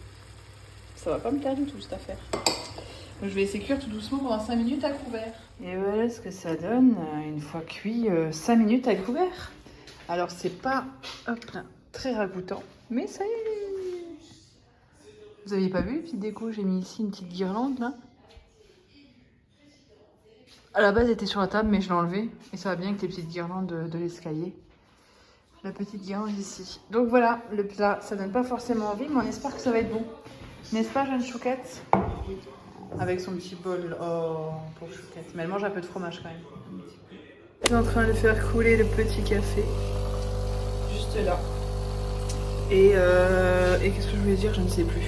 Speaker 1: Ça va pas me plaire du tout cette affaire. Donc je vais laisser cuire tout doucement pendant 5 minutes à couvert. Et voilà ce que ça donne une fois cuit 5 minutes à couvert. Alors c'est pas très ragoûtant, mais ça y est. Vous aviez pas vu, petite déco, j'ai mis ici une petite guirlande là. À la base elle était sur la table mais je l'ai enlevée. Et ça va bien avec les petites guirlandes de l'escalier. La petite guirlande ici. Donc voilà, le plat, ça donne pas forcément envie, mais on espère que ça va être bon. N'est-ce pas, jeune Chouquette? Avec son petit bol, oh, pour Chouquette. Mais elle mange un peu de fromage quand même. Je suis en train de faire couler le petit café. Juste là. Et qu'est-ce que je voulais dire? Je ne sais plus.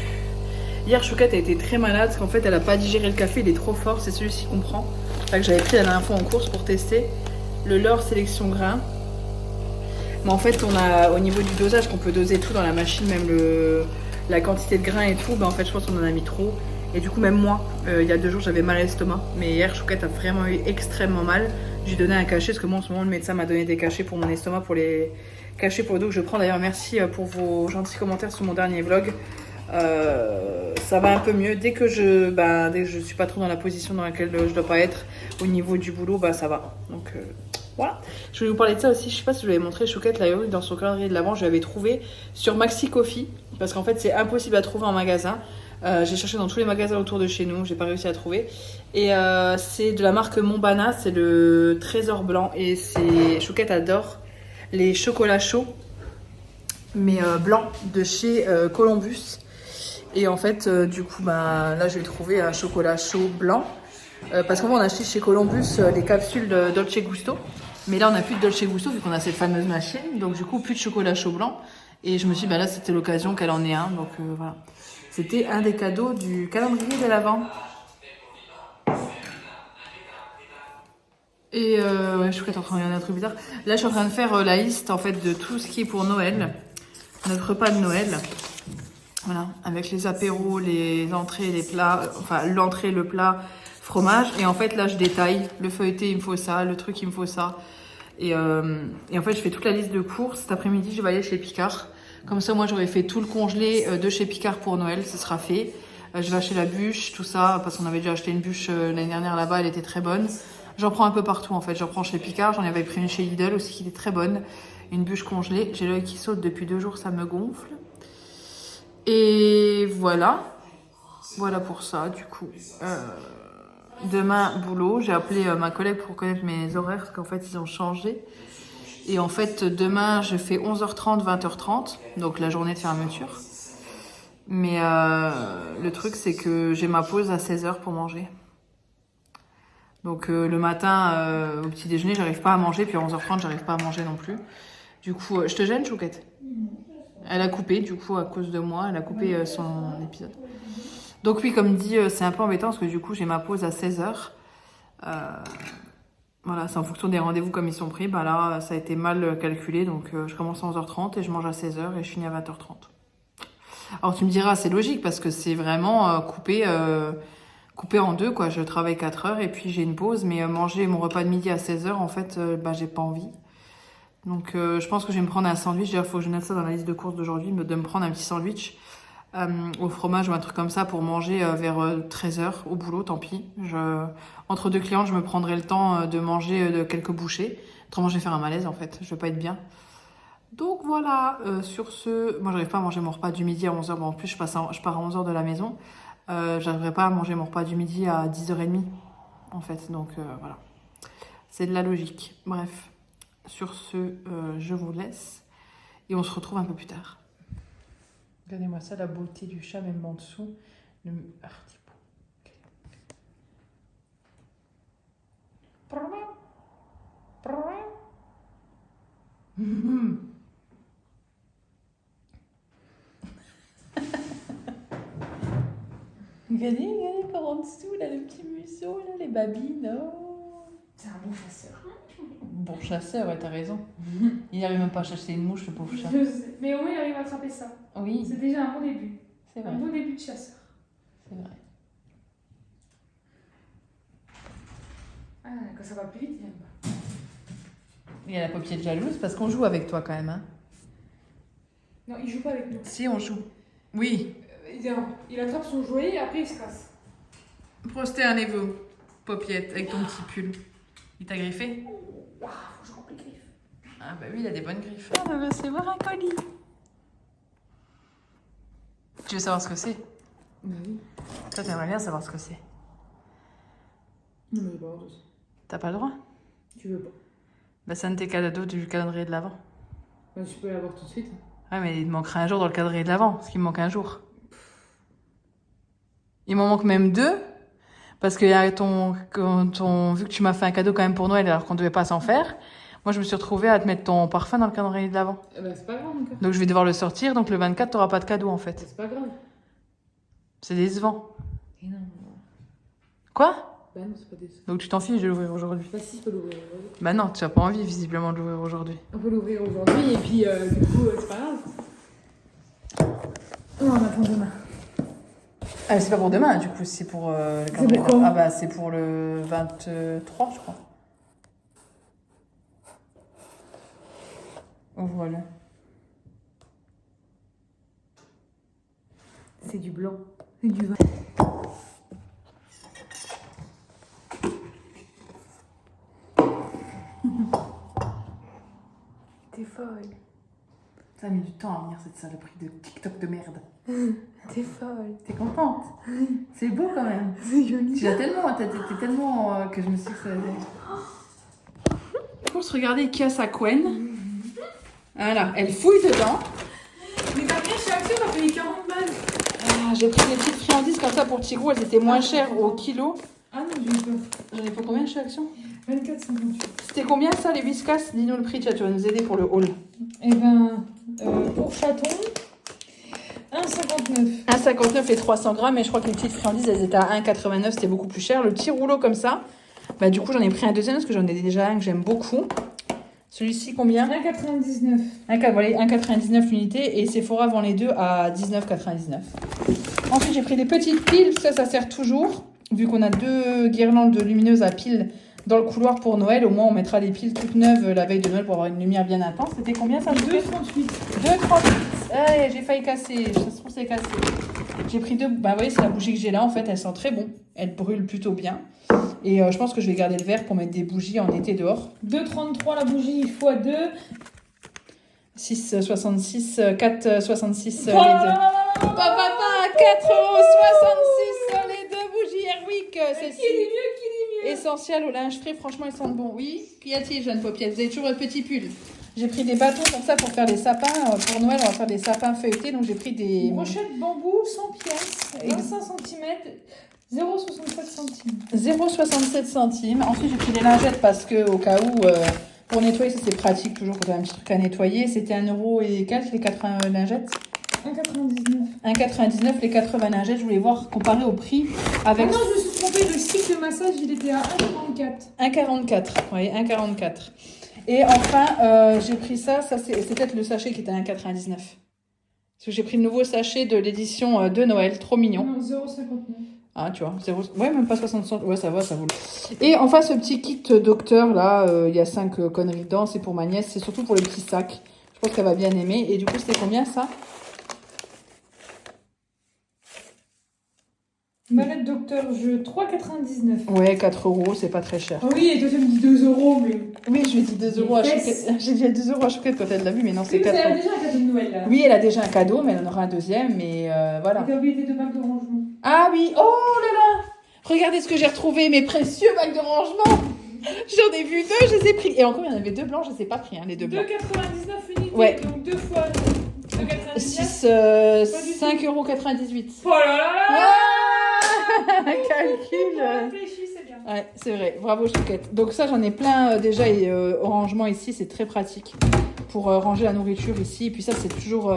Speaker 1: Hier, Chouquette a été très malade parce qu'en fait, elle n'a pas digéré le café, il est trop fort. C'est celui-ci qu'on prend. Que j'avais pris la dernière fois en course pour tester. Le L'Or Sélection Grain. Mais en fait, on a au niveau du dosage, qu'on peut doser tout dans la machine, même la quantité de grains et tout, en fait, je pense qu'on en a mis trop. Et du coup, même moi, il y a 2 jours, j'avais mal à l'estomac. Mais hier, Chouquette a vraiment eu extrêmement mal. J'ai donné un cachet, parce que moi, en ce moment, le médecin m'a donné des cachets pour mon estomac, pour les cachets pour le dos que je prends. D'ailleurs, merci pour vos gentils commentaires sur mon dernier vlog. Ça va un peu mieux. Dès que je suis pas trop dans la position dans laquelle je dois pas être au niveau du boulot, ça va. Donc voilà. Je voulais vous parler de ça aussi. Je sais pas si je vous l'avais montré. Chouquette l'a eu dans son calendrier de l'Avent. Je l'avais trouvé sur Maxi Coffee parce qu'en fait c'est impossible à trouver en magasin. J'ai cherché dans tous les magasins autour de chez nous. J'ai pas réussi à trouver. Et c'est de la marque Montbana. C'est le trésor blanc. Et Chouquette adore les chocolats chauds mais blancs de chez Columbus. Et en fait, du coup, là, je vais trouver un chocolat chaud blanc. Parce qu'en fait, on a acheté chez Columbus les capsules de Dolce Gusto. Mais là, on n'a plus de Dolce Gusto vu qu'on a cette fameuse machine. Donc, du coup, plus de chocolat chaud blanc. Et je me suis dit, là, c'était l'occasion qu'elle en ait un. Donc, voilà. C'était un des cadeaux du calendrier de l'Avent. Et je suis en train de regarder un truc bizarre. Là, je suis en train de faire la liste, en fait, de tout ce qui est pour Noël. Notre repas de Noël. Voilà, avec les apéros, les entrées, les plats, enfin l'entrée, le plat, fromage. Et en fait, là, je détaille. Le feuilleté, il me faut ça. Le truc, il me faut ça. Et en fait, je fais toute la liste de courses. Cet après-midi, je vais aller chez Picard. Comme ça, moi, j'aurais fait tout le congelé de chez Picard pour Noël. Ce sera fait. Je vais acheter la bûche, tout ça, parce qu'on avait déjà acheté une bûche l'année dernière là-bas. Elle était très bonne. J'en prends un peu partout, en fait. J'en prends chez Picard. J'en avais pris une chez Lidl aussi, qui était très bonne. une bûche congelée. J'ai l'œil qui saute depuis 2 jours, ça me gonfle. Et voilà. Voilà pour ça, du coup. Demain, boulot. J'ai appelé ma collègue pour connaître mes horaires, parce qu'en fait, ils ont changé. Et en fait, demain, je fais 11h30, 20h30, donc la journée de fermeture. Mais le truc, c'est que j'ai ma pause à 16h pour manger. Donc le matin, au petit déjeuner, j'arrive pas à manger, puis à 11h30, j'arrive pas à manger non plus. Du coup, je te gêne, Chouquette? Elle a coupé, du coup, à cause de moi, elle a coupé son épisode. Donc oui, comme dit, c'est un peu embêtant, parce que du coup, j'ai ma pause à 16h. Voilà, c'est en fonction des rendez-vous comme ils sont pris. Bah là, ça a été mal calculé, donc je commence à 11h30 et je mange à 16h et je finis à 20h30. Alors tu me diras, c'est logique parce que c'est vraiment coupé en deux, quoi. Je travaille 4 heures et puis j'ai une pause, mais manger mon repas de midi à 16h, en fait, bah j'ai pas envie. Donc je pense que je vais me prendre un sandwich. D'ailleurs, il faut que je note ça dans la liste de courses d'aujourd'hui, de me prendre un petit sandwich au fromage ou un truc comme ça pour manger vers 13h au boulot, tant pis. Entre 2 clients, je me prendrai le temps de manger de quelques bouchées. Autrement, je vais faire un malaise, en fait. Je vais pas être bien. Donc voilà, sur ce, moi j'arrive pas à manger mon repas du midi à 11h. Bon, en plus, je pars à 11h de la maison. J'arriverai pas à manger mon repas du midi à 10h30, en fait. Donc voilà, c'est de la logique. Bref, sur ce, je vous laisse et on se retrouve un peu plus tard. Regardez-moi ça, la beauté du chat, même en dessous. Le artipeau. Regardez par en dessous, là, le petit museau, là, les babines. Oh.
Speaker 2: C'est un bon chasseur.
Speaker 1: Bon chasseur, ouais, t'as raison. Il n'arrive même pas à chasser une mouche, le pauvre chat.
Speaker 2: Je sais. Mais au moins, il arrive à attraper ça.
Speaker 1: Oui,
Speaker 2: C'est déjà un bon début.
Speaker 1: c'est vrai.
Speaker 2: Un bon début de chasseur.
Speaker 1: C'est vrai.
Speaker 2: Ah, quand ça va plus vite, il aime pas.
Speaker 1: Il a la paupiette jalouse parce qu'on joue avec toi quand même. Hein.
Speaker 2: Non, il joue pas avec nous.
Speaker 1: Si, on joue. Oui.
Speaker 2: Il attrape son jouet et après il se casse.
Speaker 1: Prostez un évo, paupiette, avec ton petit pull. Il t'a griffé?
Speaker 2: Waouh, faut que je coupe les griffes.
Speaker 1: Ah bah oui, il a des bonnes griffes. Ah, on va recevoir un colis. Tu veux savoir ce que c'est?
Speaker 2: Bah oui.
Speaker 1: Toi, t'aimerais bien savoir ce que c'est.
Speaker 2: Non, mais pas de ça.
Speaker 1: T'as pas le droit?
Speaker 2: Tu veux pas?
Speaker 1: Bah, c'est un de tes cadeaux du calendrier de l'Avent.
Speaker 2: Bah, tu peux l'avoir tout de suite.
Speaker 1: Ouais, mais il te manquera un jour dans le calendrier de l'Avent, parce qu'il me manque un jour. Il m'en manque même 2, parce que vu que tu m'as fait un cadeau quand même pour Noël, alors qu'on devait pas s'en faire, moi je me suis retrouvée à te mettre ton parfum dans le calendrier de l'Avent.
Speaker 2: Bah, c'est pas grave encore.
Speaker 1: Donc je vais devoir le sortir, donc le 24, t'auras pas de cadeau en fait.
Speaker 2: C'est pas grave.
Speaker 1: C'est décevant.
Speaker 2: Et non.
Speaker 1: Quoi?
Speaker 2: Bah non, c'est pas des.
Speaker 1: Donc tu t'en fiches de l'ouvrir aujourd'hui?
Speaker 2: Bah si, je peux l'ouvrir aujourd'hui.
Speaker 1: Bah non, tu as pas envie visiblement de l'ouvrir aujourd'hui.
Speaker 2: On peut l'ouvrir aujourd'hui et puis du coup, c'est pas grave. Non, on attend demain.
Speaker 1: Ah, c'est pas pour demain, du coup, c'est pour le calendrier.
Speaker 2: pour quand?
Speaker 1: Ah bah c'est pour le 23, je crois. Ouvre-le.
Speaker 2: C'est du blanc. C'est du vin. T'es folle.
Speaker 1: Ça a mis du temps à venir cette saloperie de TikTok de merde.
Speaker 2: T'es folle.
Speaker 1: T'es contente? C'est beau quand même.
Speaker 2: C'est joli.
Speaker 1: Tu l'as tellement, t'es tellement que je me suis dit que ça allait. Pour se regarder qui a sa couenne. Voilà, elle fouille dedans.
Speaker 2: Mais t'as bien chez Action, t'as payé 40 balles.
Speaker 1: Ah, j'ai pris des petites friandises comme ça pour Tigrou, elles étaient moins chères au kilo.
Speaker 2: Ah non, j'ai eu peur.
Speaker 1: J'en ai pour combien chez Action?
Speaker 2: 24,58.
Speaker 1: C'était combien ça, les Whiskas? Dis-nous le prix, tu vas nous aider pour le haul.
Speaker 2: Eh ben, pour chaton, 1,59.
Speaker 1: 1,59 et 300 grammes, et je crois que les petites friandises, elles étaient à 1,89, c'était beaucoup plus cher. Le petit rouleau comme ça, bah du coup j'en ai pris un deuxième parce que j'en ai déjà un que j'aime beaucoup. Celui-ci combien?
Speaker 2: 1,99.
Speaker 1: Voilà, 1,99 l'unité, et Sephora vend les deux à 19,99. Ensuite j'ai pris des petites piles, ça sert toujours. Vu qu'on a 2 guirlandes lumineuses à piles dans le couloir pour Noël, au moins on mettra des piles toutes neuves la veille de Noël pour avoir une lumière bien intense. C'était combien ça?
Speaker 2: 2,38.
Speaker 1: 2,38. Allez, j'ai failli casser. Ça se trouve, c'est cassé. J'ai pris 2. Bah, vous voyez, c'est la bougie que j'ai là. En fait, elle sent très bon. Elle brûle plutôt bien. Et je pense que je vais garder le verre pour mettre des bougies en été dehors.
Speaker 2: 2,33 la bougie x2.
Speaker 1: 6,66, 4,66 les
Speaker 2: Oh là
Speaker 1: deux.
Speaker 2: là là là là là.
Speaker 1: Papa, 4,66 sur les deux bougies Airwick.
Speaker 2: Qui dit mieux, qui dit mieux?
Speaker 1: Essentiel au linge frais, franchement, ils sentent bon. Oui, qu'y a-t-il, jeune paupiette? Vous avez toujours votre petit pull. J'ai pris des bâtons comme ça pour faire des sapins. Pour Noël, on va faire des sapins feuilletés. Donc, j'ai pris des.
Speaker 2: Une brochette bambou, 100 pièces, 25 cm, 0,67 centimes.
Speaker 1: 0,67 centimes. Ensuite, j'ai pris des lingettes parce que, au cas où, pour nettoyer, ça c'est pratique toujours quand on a un petit truc à nettoyer. C'était 1€ et quelques les 80 lingettes.
Speaker 2: 1,99.
Speaker 1: 1,99 les 80 lingettes. Je voulais voir comparer au prix avec.
Speaker 2: Ah non, je me suis trompée, le stick de massage il était à 1,44.
Speaker 1: 1,44. Oui, 1,44. Et enfin, j'ai pris ça. Ça, c'est peut-être le sachet qui était à 1,99. Parce que j'ai pris le nouveau sachet de l'édition de Noël. Trop mignon.
Speaker 2: Non, 0,59.
Speaker 1: Ah, tu vois, 0... ouais, même pas 60 centimes. Ouais, ça va, ça vaut. Et enfin, ce petit kit docteur, là, il y a 5 conneries dedans. C'est pour ma nièce. C'est surtout pour le petit sac. Je pense qu'elle va bien aimer. Et du coup, c'était combien, ça?
Speaker 2: Mallette docteur, jeu 3,99.
Speaker 1: Ouais, 4€, c'est pas très cher.
Speaker 2: Oh oui, et toi tu me dis 2€, mais.
Speaker 1: Oui, je lui ai dit 2€ à Chouquette. J'ai dit 2€ à Chouquette quand elle l'a vu, mais non, c'est
Speaker 2: Oui, mais
Speaker 1: 4
Speaker 2: elle a
Speaker 1: €.
Speaker 2: déjà un cadeau de Noël là.
Speaker 1: Oui, elle a déjà un cadeau, mais elle en aura un deuxième, mais voilà.
Speaker 2: Et t'as oublié tes 2 bacs de rangement.
Speaker 1: Ah oui, oh là là! Regardez ce que j'ai retrouvé, mes précieux bacs de rangement! J'en ai vu 2, je les ai pris. Et encore, il y en avait 2 blancs, je les ai pas pris, hein, les 2 blancs.
Speaker 2: 2,99 unités,
Speaker 1: Ouais.
Speaker 2: donc 2 fois 2,99.
Speaker 1: 5,98 €.
Speaker 2: Oh là là là là.
Speaker 1: Calcul.
Speaker 2: Réfléchis, c'est bien.
Speaker 1: Ouais, c'est vrai. Bravo, Chouquette. Donc ça, j'en ai plein déjà et au rangement ici, c'est très pratique pour ranger la nourriture ici. Et puis ça, c'est toujours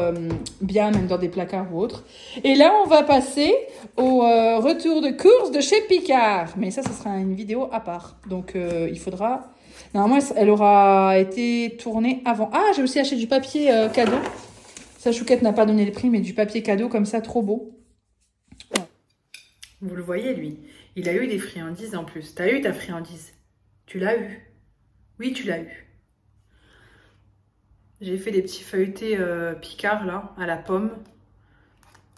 Speaker 1: bien, même dans des placards ou autres. Et là, on va passer au retour de course de chez Picard. Mais ça sera une vidéo à part. Donc, il faudra... Normalement, elle aura été tournée avant. Ah, j'ai aussi acheté du papier cadeau. Ça, Chouquette n'a pas donné le prix, mais du papier cadeau comme ça, trop beau. Vous le voyez, lui. Il a eu des friandises en plus. T'as eu ta friandise? Tu l'as eu? Oui, tu l'as eu. J'ai fait des petits feuilletés Picard, là, à la pomme.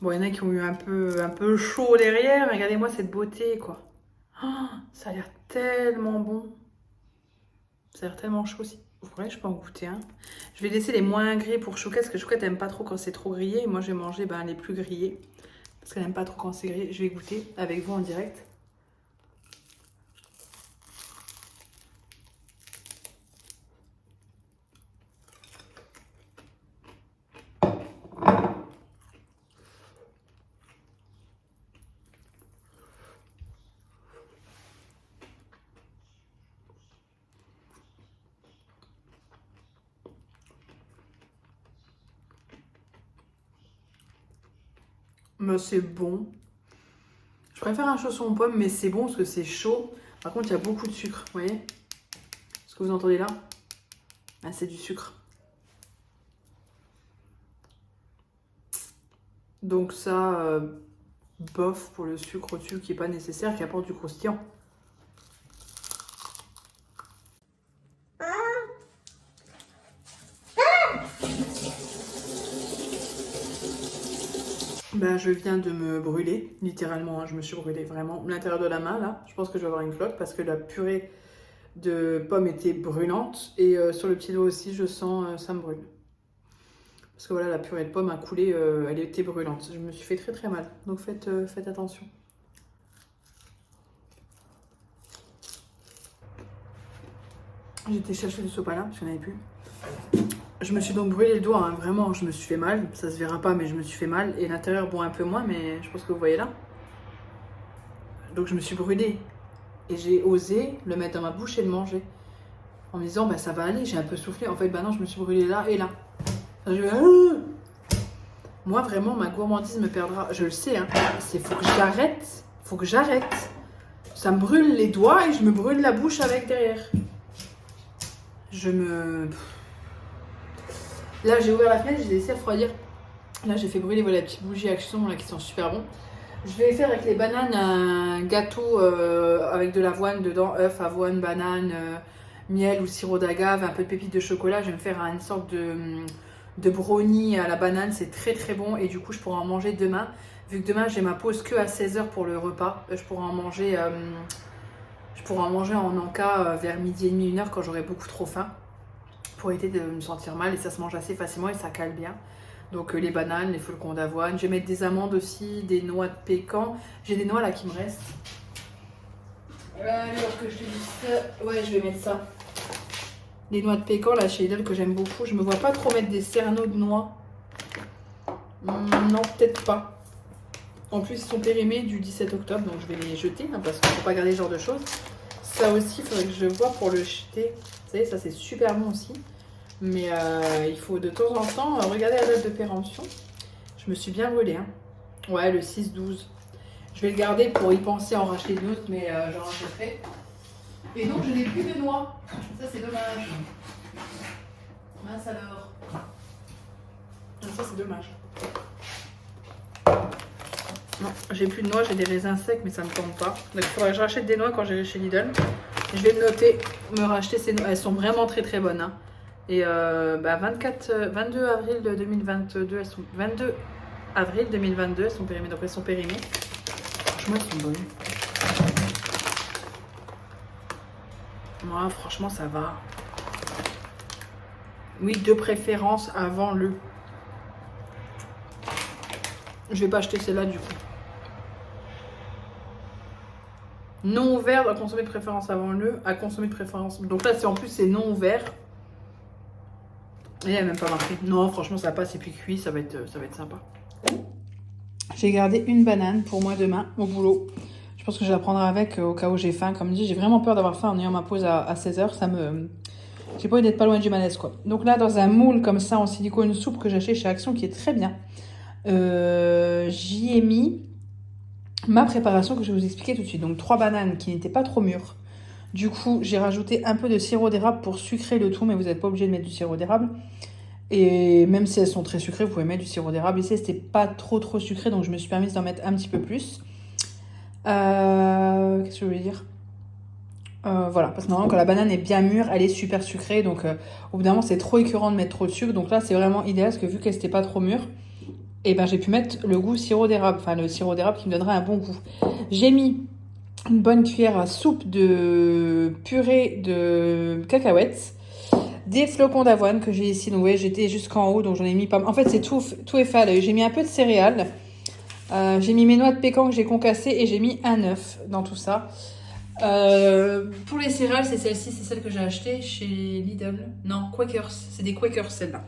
Speaker 1: Bon, il y en a qui ont eu un peu chaud derrière. Regardez-moi cette beauté, quoi. Oh, ça a l'air tellement bon. Ça a l'air tellement chaud aussi. Ouais, je peux en goûter un. Je vais laisser les moins grillés pour Chouquette, parce que Chouquette n'aime pas trop quand c'est trop grillé. Et moi, je vais manger les plus grillés. Parce qu'elle n'aime pas trop quand c'est grillé. Je vais goûter avec vous en direct. Mais c'est bon. Je préfère un chausson aux pommes, mais c'est bon parce que c'est chaud. Par contre, il y a beaucoup de sucre, vous voyez? Ce que vous entendez là? Ah, c'est du sucre. Donc ça, bof pour le sucre au-dessus qui n'est pas nécessaire, qui apporte du croustillant. Ben, je viens de me brûler, littéralement, hein, je me suis brûlée vraiment l'intérieur de la main là. Je pense que je vais avoir une cloque parce que la purée de pommes était brûlante et sur le petit doigt aussi, je sens ça me brûle. Parce que voilà, la purée de pommes a coulé, elle était brûlante. Je me suis fait très très mal, donc faites attention. J'étais chercher du sopalin parce qu'il n'y en avait plus. Je me suis donc brûlé le doigt, hein, vraiment, je me suis fait mal. Ça se verra pas, mais je me suis fait mal. Et l'intérieur, bon, un peu moins, mais je pense que vous voyez là. Donc je me suis brûlée. Et j'ai osé le mettre dans ma bouche et le manger. En me disant, bah ça va aller, j'ai un peu soufflé. En fait, bah non, je me suis brûlée là et là. Enfin, moi, vraiment, ma gourmandise me perdra. Je le sais, hein. Faut que j'arrête. Faut que j'arrête. Ça me brûle les doigts et je me brûle la bouche avec derrière. Là, j'ai ouvert la fenêtre, j'ai laissé refroidir. Là, j'ai fait brûler voilà, les petites bougies Action là, qui sont super bons. Je vais faire avec les bananes un gâteau avec de l'avoine dedans, œuf, avoine, banane, miel ou sirop d'agave, un peu de pépites de chocolat. Je vais me faire une sorte de brownie à la banane, c'est très très bon et du coup je pourrai en manger demain. Vu que demain j'ai ma pause que à 16 h pour le repas, je pourrai en manger, en encas vers midi et demi, 1 h quand j'aurai beaucoup trop faim. pour éviter de me sentir mal et ça se mange assez facilement et ça cale bien. Donc les bananes, les flocons d'avoine, je vais mettre des amandes aussi, des noix de pécan. J'ai des noix là qui me restent. Alors que je te dis ça, ouais je vais mettre ça. Les noix de pécan là chez Lidl que j'aime beaucoup. Je me vois pas trop mettre des cerneaux de noix. Non, peut-être pas. En plus ils sont périmés du 17 octobre donc je vais les jeter hein, parce qu'il ne faut pas garder ce genre de choses. Ça aussi il faudrait que je vois pour le jeter. Vous savez ça c'est super bon aussi. Mais il faut de temps en temps regarder la date de péremption. Je me suis bien brûlée. Hein. Ouais, le 6-12. Je vais le garder pour y penser à en racheter une autre, mais j'en rachèterai. Et donc, je n'ai plus de noix. Ça, c'est dommage. Mince alors. Ça, c'est dommage. Non, j'ai plus de noix, j'ai des raisins secs, mais ça me tente pas. Donc, il faudrait que je rachète des noix quand j'irai chez Lidl. Je vais me noter, me racheter ces noix. Elles sont vraiment très très bonnes. Hein. Et 22 avril 2022, elles sont 22 avril 2022, elles sont périmées. Donc elles sont périmées. Franchement, elles sont bonnes. Moi, franchement, ça va. Oui, de préférence avant le. Je vais pas acheter celle-là du coup. Non ouvert, à consommer de préférence avant le, à consommer de préférence. Donc là, c'est en plus, c'est non ouvert. Et elle n'a même pas marqué. Non, franchement, ça passe et puis cuit, ça va être sympa. J'ai gardé une banane pour moi demain au boulot. Je pense que je la prendrai avec au cas où j'ai faim. Comme dit, j'ai vraiment peur d'avoir faim en ayant ma pause à 16h. J'ai pas envie d'être pas loin du malaise, quoi. Donc là, dans un moule comme ça en silicone, une soupe que j'ai acheté chez Action qui est très bien. J'y ai mis ma préparation que je vais vous expliquer tout de suite. Donc 3 bananes qui n'étaient pas trop mûres. Du coup, j'ai rajouté un peu de sirop d'érable pour sucrer le tout, mais vous n'êtes pas obligé de mettre du sirop d'érable. Et même si elles sont très sucrées, vous pouvez mettre du sirop d'érable. Ici, c'était pas trop sucré, donc je me suis permise d'en mettre un petit peu plus. Qu'est-ce que je voulais dire voilà, parce que normalement, quand la banane est bien mûre, elle est super sucrée. Donc, au bout d'un moment, c'est trop écœurant de mettre trop de sucre. Donc là, c'est vraiment idéal, parce que vu qu'elle n'était pas trop mûre, et ben, j'ai pu mettre le goût sirop d'érable. Enfin, le sirop d'érable qui me donnerait un bon goût. J'ai mis une bonne cuillère à soupe de purée de cacahuètes, des flocons d'avoine que j'ai ici. Donc, vous voyez, j'étais jusqu'en haut, donc j'en ai mis pas mal. En fait, c'est tout est fait à l'œil. J'ai mis un peu de céréales. J'ai mis mes noix de pécan que j'ai concassées et j'ai mis un œuf dans tout ça. Pour les céréales, c'est celle-ci, c'est celle que j'ai achetée chez Lidl. Non, Quakers, c'est des Quakers celle-là.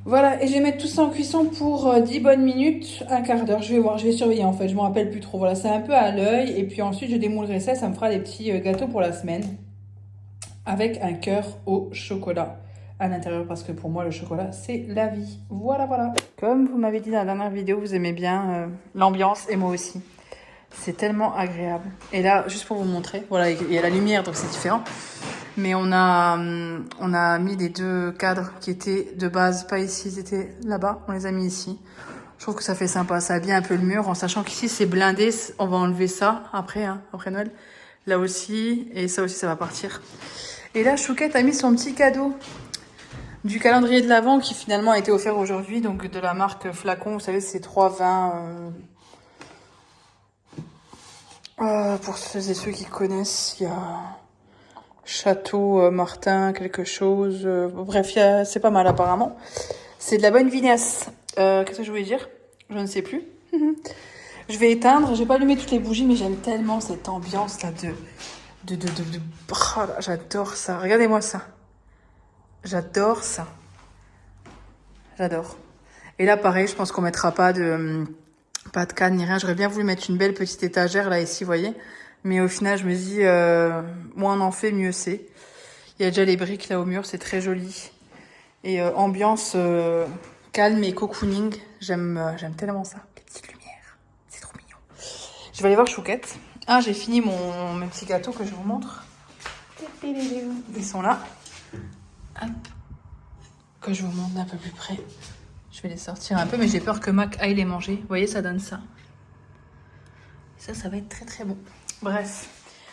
Speaker 1: Voilà, et je vais mettre tout ça en cuisson pour 10 bonnes minutes, un quart d'heure. Je vais voir, je vais surveiller en fait, je me rappelle plus trop. Voilà, c'est un peu à l'œil. Et puis ensuite, je démoulerai ça, ça me fera des petits gâteaux pour la semaine. Avec un cœur au chocolat à l'intérieur, parce que pour moi, le chocolat, c'est la vie. Voilà, voilà. Comme vous m'avez dit dans la dernière vidéo, vous aimez bien l'ambiance, et moi aussi. C'est tellement agréable. Et là, juste pour vous montrer, voilà, il y a la lumière, donc c'est différent. Mais on a mis les 2 cadres qui étaient de base, pas ici, ils étaient là-bas. On les a mis ici. Je trouve que ça fait sympa. Ça habille un peu le mur, en sachant qu'ici, c'est blindé. On va enlever ça après, hein, après Noël. Là aussi, et ça aussi, ça va partir. Et là, Chouquette a mis son petit cadeau du calendrier de l'Avent qui finalement a été offert aujourd'hui. Donc de la marque Flacon, vous savez, c'est 3 vins... pour ceux et ceux qui connaissent, il y a Château Martin, quelque chose. Bref, c'est pas mal apparemment. C'est de la bonne vinasse. Qu'est-ce que je voulais dire? Je ne sais plus. Je vais éteindre. Je vais pas allumer toutes les bougies, mais j'aime tellement cette ambiance là oh là, j'adore ça. Regardez-moi ça. J'adore ça. J'adore. Et là, pareil, je pense qu'on mettra pas de canne ni rien. J'aurais bien voulu mettre une belle petite étagère là ici, vous voyez. Mais au final, je me dis, moins on en fait, mieux c'est. Il y a déjà les briques là au mur, c'est très joli. Et ambiance calme et cocooning. J'aime tellement ça. Les petites lumières. C'est trop mignon. Je vais aller voir Chouquette. Ah, j'ai fini mes petits gâteaux que je vous montre. Ils sont là. Hop. Que je vous montre d'un peu plus près. Je vais les sortir un peu, mais j'ai peur que Mac aille les manger. Vous voyez, ça donne ça. Ça va être très très bon. Bref.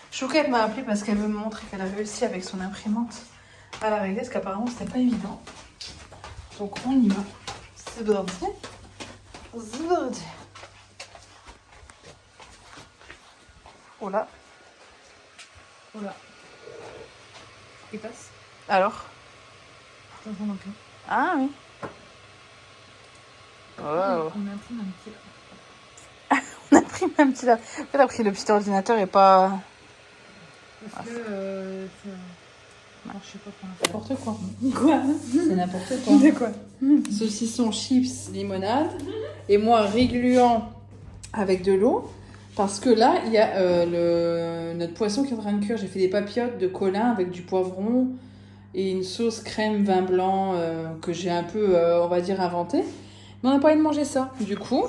Speaker 1: Chouquette m'a appelé parce qu'elle veut me montrer qu'elle a réussi avec son imprimante à la régler, parce qu'apparemment c'était pas évident. Donc on y va. C'est parti. C'est parti. Oh là. Oh là. Il passe. Alors?
Speaker 2: Attention donc.
Speaker 1: Ah oui. Wow.
Speaker 2: On imprime un petit.
Speaker 1: On a pris un petit... En fait, après, le petit ordinateur est pas...
Speaker 2: Parce que je sais pas comment
Speaker 1: N'importe quoi.
Speaker 2: Quoi?
Speaker 1: C'est n'importe quoi.
Speaker 2: De quoi?
Speaker 1: Saucisson, chips, limonade. Et moi, régluant avec de l'eau. Parce que là, il y a notre poisson qui est en train de cuire. J'ai fait des papillotes de Colin avec du poivron et une sauce crème vin blanc que j'ai un peu, on va dire, inventée. Mais on n'a pas envie de manger ça. Du coup,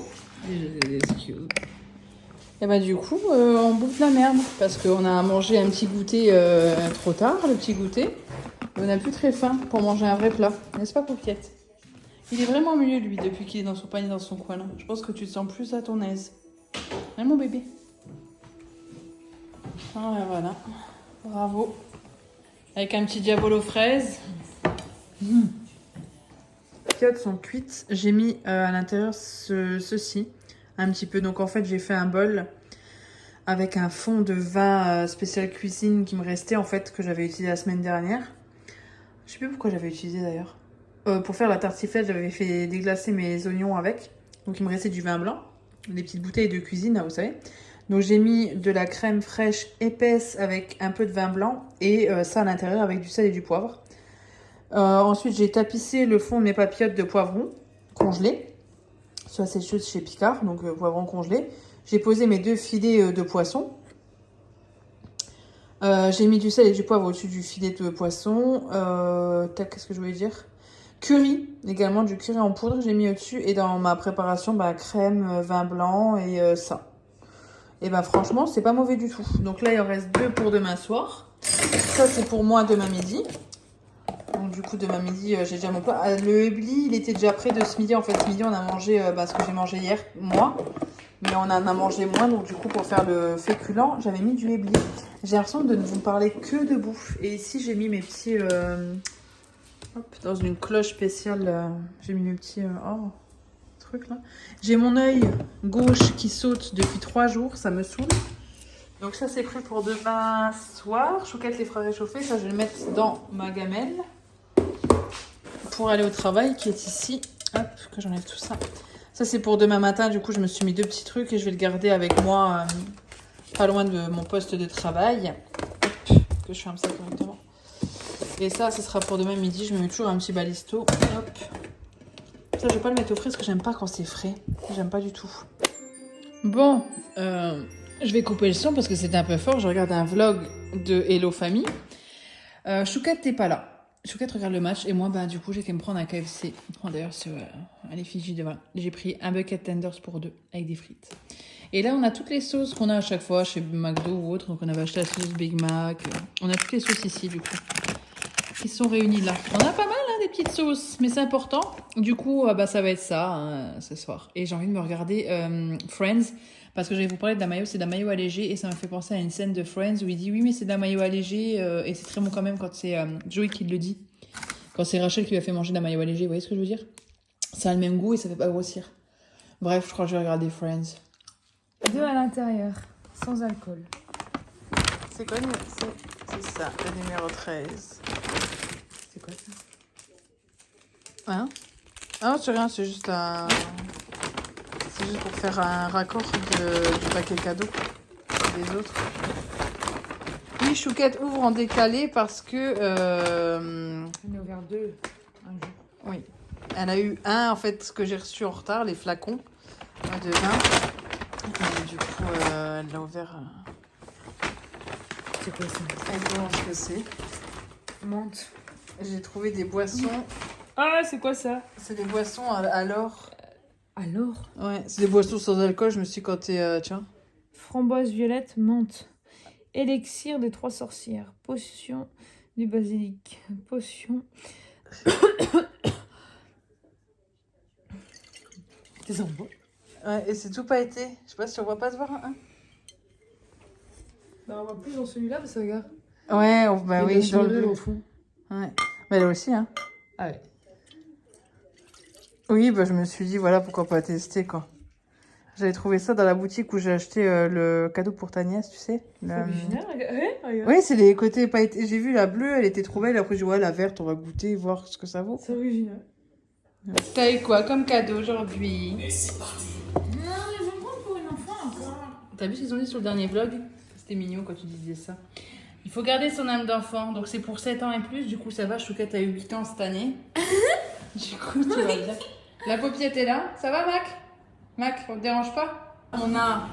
Speaker 1: et bah du coup, on bouffe la merde. Parce qu'on a mangé un petit goûter trop tard, le petit goûter. On n'a plus très faim pour manger un vrai plat. N'est-ce pas, Paupiette? Il est vraiment mieux, lui, depuis qu'il est dans son panier, dans son coin. Là. Je pense que tu te sens plus à ton aise. Hein, mon bébé? Ah, ouais, voilà. Bravo. Avec un petit diavolo aux fraises. Les papillotes sont cuites. J'ai mis à l'intérieur ceci. Un petit peu. Donc, en fait, j'ai fait un bol avec un fond de vin spécial cuisine qui me restait, en fait, que j'avais utilisé la semaine dernière. Je sais plus pourquoi j'avais utilisé, d'ailleurs. Pour faire la tartiflette, j'avais fait déglacer mes oignons avec. Donc, il me restait du vin blanc. Des petites bouteilles de cuisine, là, vous savez. Donc, j'ai mis de la crème fraîche épaisse avec un peu de vin blanc. Et ça à l'intérieur avec du sel et du poivre. Ensuite, j'ai tapissé le fond de mes papillotes de poivron congelés. Soit c'est juste chez Picard, donc poivron congelé. J'ai posé mes 2 filets de poisson. J'ai mis du sel et du poivre au-dessus du filet de poisson. Qu'est-ce que je voulais dire? Curry, également du curry en poudre, j'ai mis au-dessus. Et dans ma préparation, crème, vin blanc et ça. Et franchement, c'est pas mauvais du tout. Donc là, il en reste 2 pour demain soir. Ça, c'est pour moi demain midi. Donc du coup, demain midi, j'ai déjà mon plat. Le hébli, il était déjà prêt de ce midi. En fait, ce midi, on a mangé ce que j'ai mangé hier, moi. Mais on en a mangé moins. Donc du coup, pour faire le féculent, j'avais mis du hébli. J'ai l'impression de ne vous parler que de bouffe. Et ici, j'ai mis mes petits... dans une cloche spéciale, j'ai mis mes petits... trucs là. J'ai mon œil gauche qui saute depuis 3 jours. Ça me saoule. Donc ça, c'est prêt pour demain soir. Chouquette les fera réchauffer. Ça, je vais le mettre dans ma gamelle. Pour aller au travail qui est ici. Hop, que j'enlève tout ça. Ça, c'est pour demain matin. Du coup, je me suis mis 2 petits trucs et je vais le garder avec moi pas loin de mon poste de travail. Hop, que je ferme ça correctement. Et ça, ce sera pour demain midi. Je me mets toujours un petit balisto. Hop. Ça, je vais pas le mettre au frais parce que j'aime pas quand c'est frais. J'aime pas du tout. Bon, je vais couper le son parce que c'était un peu fort. Je regarde un vlog de Hello Famille. Chouquette, t'es pas là. Chouquette regarde le match et moi, du coup, j'ai qu'à me prendre un KFC. D'ailleurs, sur à l'effigie de... Voilà. J'ai pris un bucket tenders pour 2 avec des frites. Et là, on a toutes les sauces qu'on a à chaque fois chez McDo ou autre. Donc, on avait acheté la sauce Big Mac. On a toutes les sauces ici, du coup, qui sont réunies là. On a pas mal, des petites sauces, mais c'est important. Du coup, ça va être ça, ce soir. Et j'ai envie de me regarder Friends. Parce que je vais vous parler de la mayo, c'est de la mayo allégée et ça m'a fait penser à une scène de Friends où il dit oui mais c'est de la mayo allégée et c'est très bon quand même quand c'est Joey qui le dit. Quand c'est Rachel qui lui a fait manger de la mayo allégée, vous voyez ce que je veux dire? Ça a le même goût et ça fait pas grossir. Bref, je crois que je vais regarder Friends.
Speaker 2: 2 à l'intérieur, sans alcool.
Speaker 1: C'est quoi? C'est ça, le numéro 13.
Speaker 2: C'est quoi ça?
Speaker 1: Hein? Ah non, c'est rien, c'est juste un... C'est juste pour faire un raccord du paquet cadeau des autres. Oui, Chouquette ouvre en décalé parce que...
Speaker 2: On a ouvert 2 un jour.
Speaker 1: Oui. Elle a eu un, en fait, ce que j'ai reçu en retard, les flacons de vin. Et du coup, elle l'a ouvert.
Speaker 2: C'est quoi ça?
Speaker 1: Elle demande ce que c'est.
Speaker 2: Menthe.
Speaker 1: J'ai trouvé des boissons.
Speaker 2: Ah, c'est quoi ça?
Speaker 1: C'est des boissons à l'or.
Speaker 2: Alors?
Speaker 1: Ouais, c'est des boissons sans alcool. Je me suis dit quand t'es... tiens.
Speaker 2: Framboise violette, menthe. Élixir des 3 sorcières. Potion du basilic. Potion... Des embauches.
Speaker 1: Ouais, et c'est tout pas été. Je sais pas si on voit pas se voir un.
Speaker 2: On voit plus dans celui-là, parce que regarde.
Speaker 1: Ouais, oui, dans
Speaker 2: le
Speaker 1: le...
Speaker 2: au fond.
Speaker 1: Ouais. Mais là aussi, hein.
Speaker 2: Ah ouais.
Speaker 1: Oui, je me suis dit, voilà, pourquoi pas tester, quoi. J'avais trouvé ça dans la boutique où j'ai acheté le cadeau pour ta nièce, tu sais.
Speaker 2: C'est original, regarde.
Speaker 1: Oui, c'est les côtés pailletés. J'ai vu la bleue, elle était trop belle. Après, j'ai dit, ouais, la verte, on va goûter, voir ce que ça vaut.
Speaker 2: C'est original.
Speaker 1: T'as eu quoi comme cadeau aujourd'hui?
Speaker 2: Non, ils vont prendre pour une enfant encore.
Speaker 1: T'as vu ce qu'ils ont dit sur le dernier vlog? C'était mignon quand tu disais ça. Il faut garder son âme d'enfant. Donc, c'est pour 7 ans et plus. Du coup, ça va. Chouquette a eu 8 ans cette année. Du coup, tu vas bien. La paupiette est là. Ça va, Mac? Mac, on te dérange pas? On a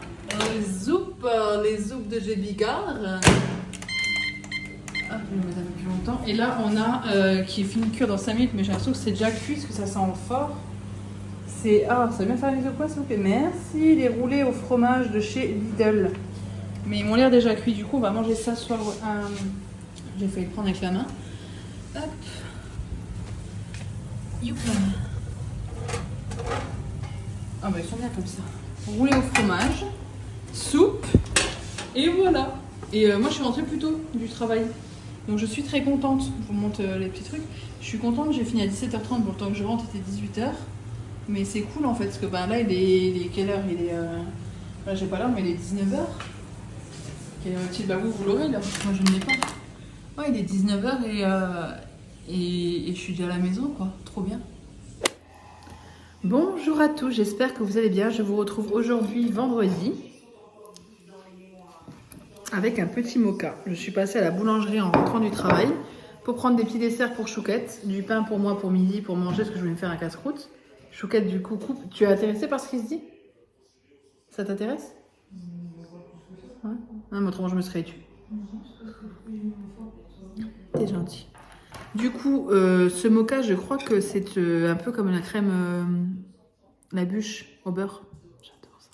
Speaker 1: les zoupes de Gébigard. Ah, je vais le mettre depuis longtemps. Et là, on a qui est fini de cuire dans 5 minutes, mais j'ai l'impression que c'est déjà cuit parce que ça sent fort. C'est. Ah, ça vient faire les œufs quoi, s'il vous plaît? Merci, les roulés au fromage de chez Lidl. Mais ils m'ont l'air déjà cuits, du coup, on va manger ça ce soir. J'ai failli le prendre avec la main. Hop. Youpa. Ah, bah ils sont bien comme ça. Roulés au fromage, soupe, et voilà. Et moi, je suis rentrée plus tôt du travail. Donc je suis très contente. Je vous montre les petits trucs. Je suis contente, j'ai fini à 17h30. Pour le temps que je rentre, il était 18h. Mais c'est cool en fait, parce que ben, là, il est quelle heure? Il est. Là, j'ai pas l'heure, mais il est 19h. Quel est mon petit babou? Vous l'aurez là? Moi, je ne l'ai pas. Ouais, il est 19h et je suis déjà à la maison, quoi. Trop bien. Bonjour à tous, j'espère que vous allez bien. Je vous retrouve aujourd'hui, vendredi, avec un petit mocha. Je suis passée à la boulangerie en rentrant du travail pour prendre des petits desserts pour Chouquette, du pain pour moi pour midi, pour manger, parce que je voulais me faire un casse-croûte. Chouquette, du coup, coupe. Tu es intéressée par ce qu'il se dit? Ça t'intéresse? Ouais. Non, mais autrement, je me serais tue. T'es gentil. Du coup, ce mocha, je crois que c'est un peu comme la crème, la bûche au beurre. J'adore ça.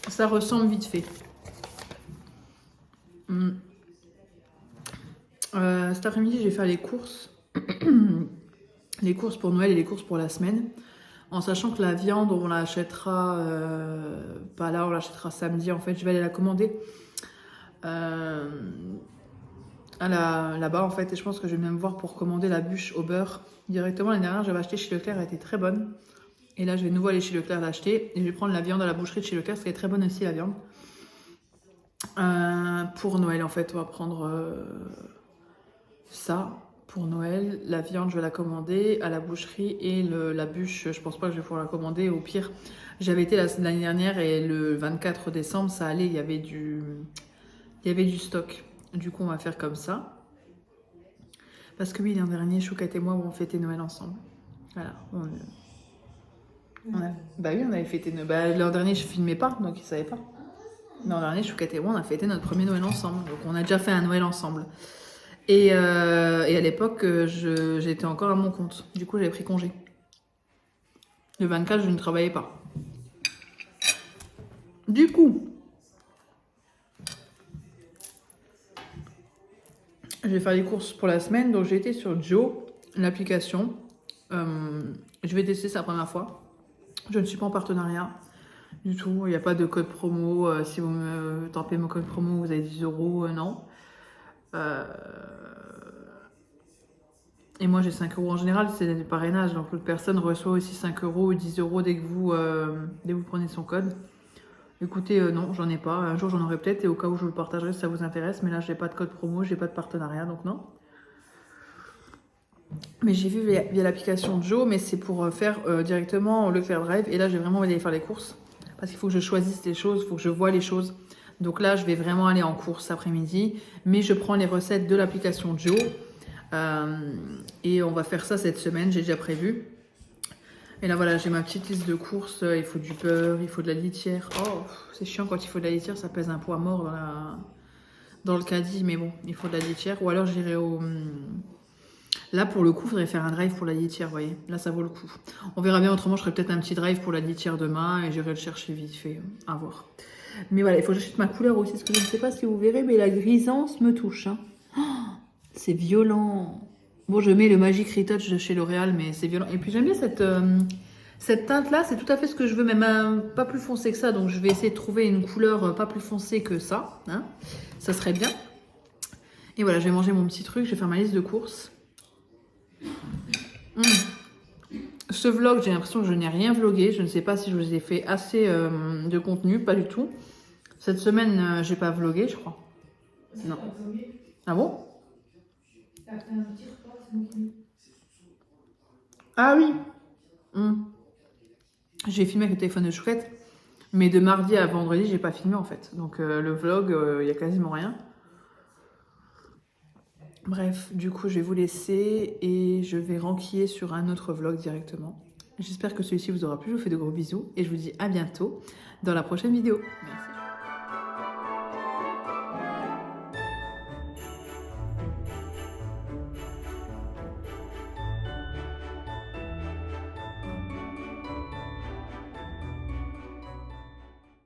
Speaker 1: Ça ressemble vite fait. Cet après-midi, je vais faire les courses. Les courses pour Noël et les courses pour la semaine. En sachant que la viande, on l'achètera pas là, on l'achètera samedi. En fait, je vais aller la commander là-bas en fait. Et je pense que je vais même voir pour commander la bûche au beurre directement. L'année dernière, j'avais acheté chez Leclerc, elle était très bonne. Et là, je vais de nouveau aller chez Leclerc l'acheter. Et je vais prendre la viande à la boucherie de chez Leclerc, parce qu'elle est très bonne aussi, la viande. Pour Noël, en fait, on va prendre ça. Pour Noël, la viande, je vais la commander à la boucherie et la bûche, je pense pas que je vais pouvoir la commander. Au pire, j'avais été l'année dernière et le 24 décembre, ça allait, il y avait du stock. Du coup, on va faire comme ça. Parce que oui, l'an dernier, Chouquette et moi, on fêtait Noël ensemble. Voilà. Bah oui, on avait fêté Noël. Bah, l'an dernier, je filmais pas, donc ils savaient pas. L'an dernier, Chouquette et moi, on a fêté notre premier Noël ensemble. Donc on a déjà fait un Noël ensemble. Et à l'époque, j'étais encore à mon compte. Du coup, j'avais pris congé. Le 24, je ne travaillais pas. Du coup, je vais faire les courses pour la semaine. Donc, j'ai été sur Joe, l'application. Je vais tester, c'est la première fois. Je ne suis pas en partenariat du tout. Il n'y a pas de code promo. Si vous me tapez mon code promo, vous avez 10 €. Non. Et moi, j'ai 5 € en général, c'est des parrainages. Donc, l'autre personne reçoit aussi 5 € ou 10 € dès que vous prenez son code. Écoutez, non, j'en ai pas. Un jour, j'en aurai peut-être. Et au cas où je vous le partagerai, si ça vous intéresse. Mais là, je n'ai pas de code promo, j'ai pas de partenariat, donc non. Mais j'ai vu via l'application Joe, mais c'est pour faire directement Leclerc Drive. Et là, j'ai vraiment envie d'aller faire les courses. Parce qu'il faut que je choisisse les choses, il faut que je vois les choses. Donc là, je vais vraiment aller en course après-midi. Mais je prends les recettes de l'application Joe. Et on va faire ça cette semaine, j'ai déjà prévu. Et là voilà, j'ai ma petite liste de courses. Il faut du beurre, il faut de la litière. Oh, c'est chiant quand il faut de la litière, ça pèse un poids mort dans le caddie. Mais bon, il faut de la litière. Ou alors j'irai au... Là pour le coup, il faudrait faire un drive pour la litière, vous voyez. Là ça vaut le coup. On verra bien, autrement je ferai peut-être un petit drive pour la litière demain. Et j'irai le chercher vite fait, à voir. Mais voilà, il faut que j'achète ma couleur aussi. Parce que je ne sais pas si vous verrez, mais la grisance me touche, hein. Oh, c'est violent. Bon, je mets le Magic Retouch de chez L'Oréal, mais c'est violent. Et puis j'aime bien cette teinte-là. C'est tout à fait ce que je veux, même pas plus foncé que ça. Donc je vais essayer de trouver une couleur pas plus foncée que ça. Hein. Ça serait bien. Et voilà, je vais manger mon petit truc. Je vais faire ma liste de courses. Ce vlog, j'ai l'impression que je n'ai rien vlogué. Je ne sais pas si je vous ai fait assez de contenu, pas du tout. Cette semaine, j'ai pas vlogué, je crois. Non. Ah bon? Ah oui. J'ai filmé avec le téléphone de Chouquette, mais de mardi à vendredi, j'ai pas filmé en fait. Donc le vlog, il y a quasiment rien. Bref, du coup, je vais vous laisser et je vais renquiller sur un autre vlog directement. J'espère que celui-ci vous aura plu. Je vous fais de gros bisous et je vous dis à bientôt dans la prochaine vidéo. Merci.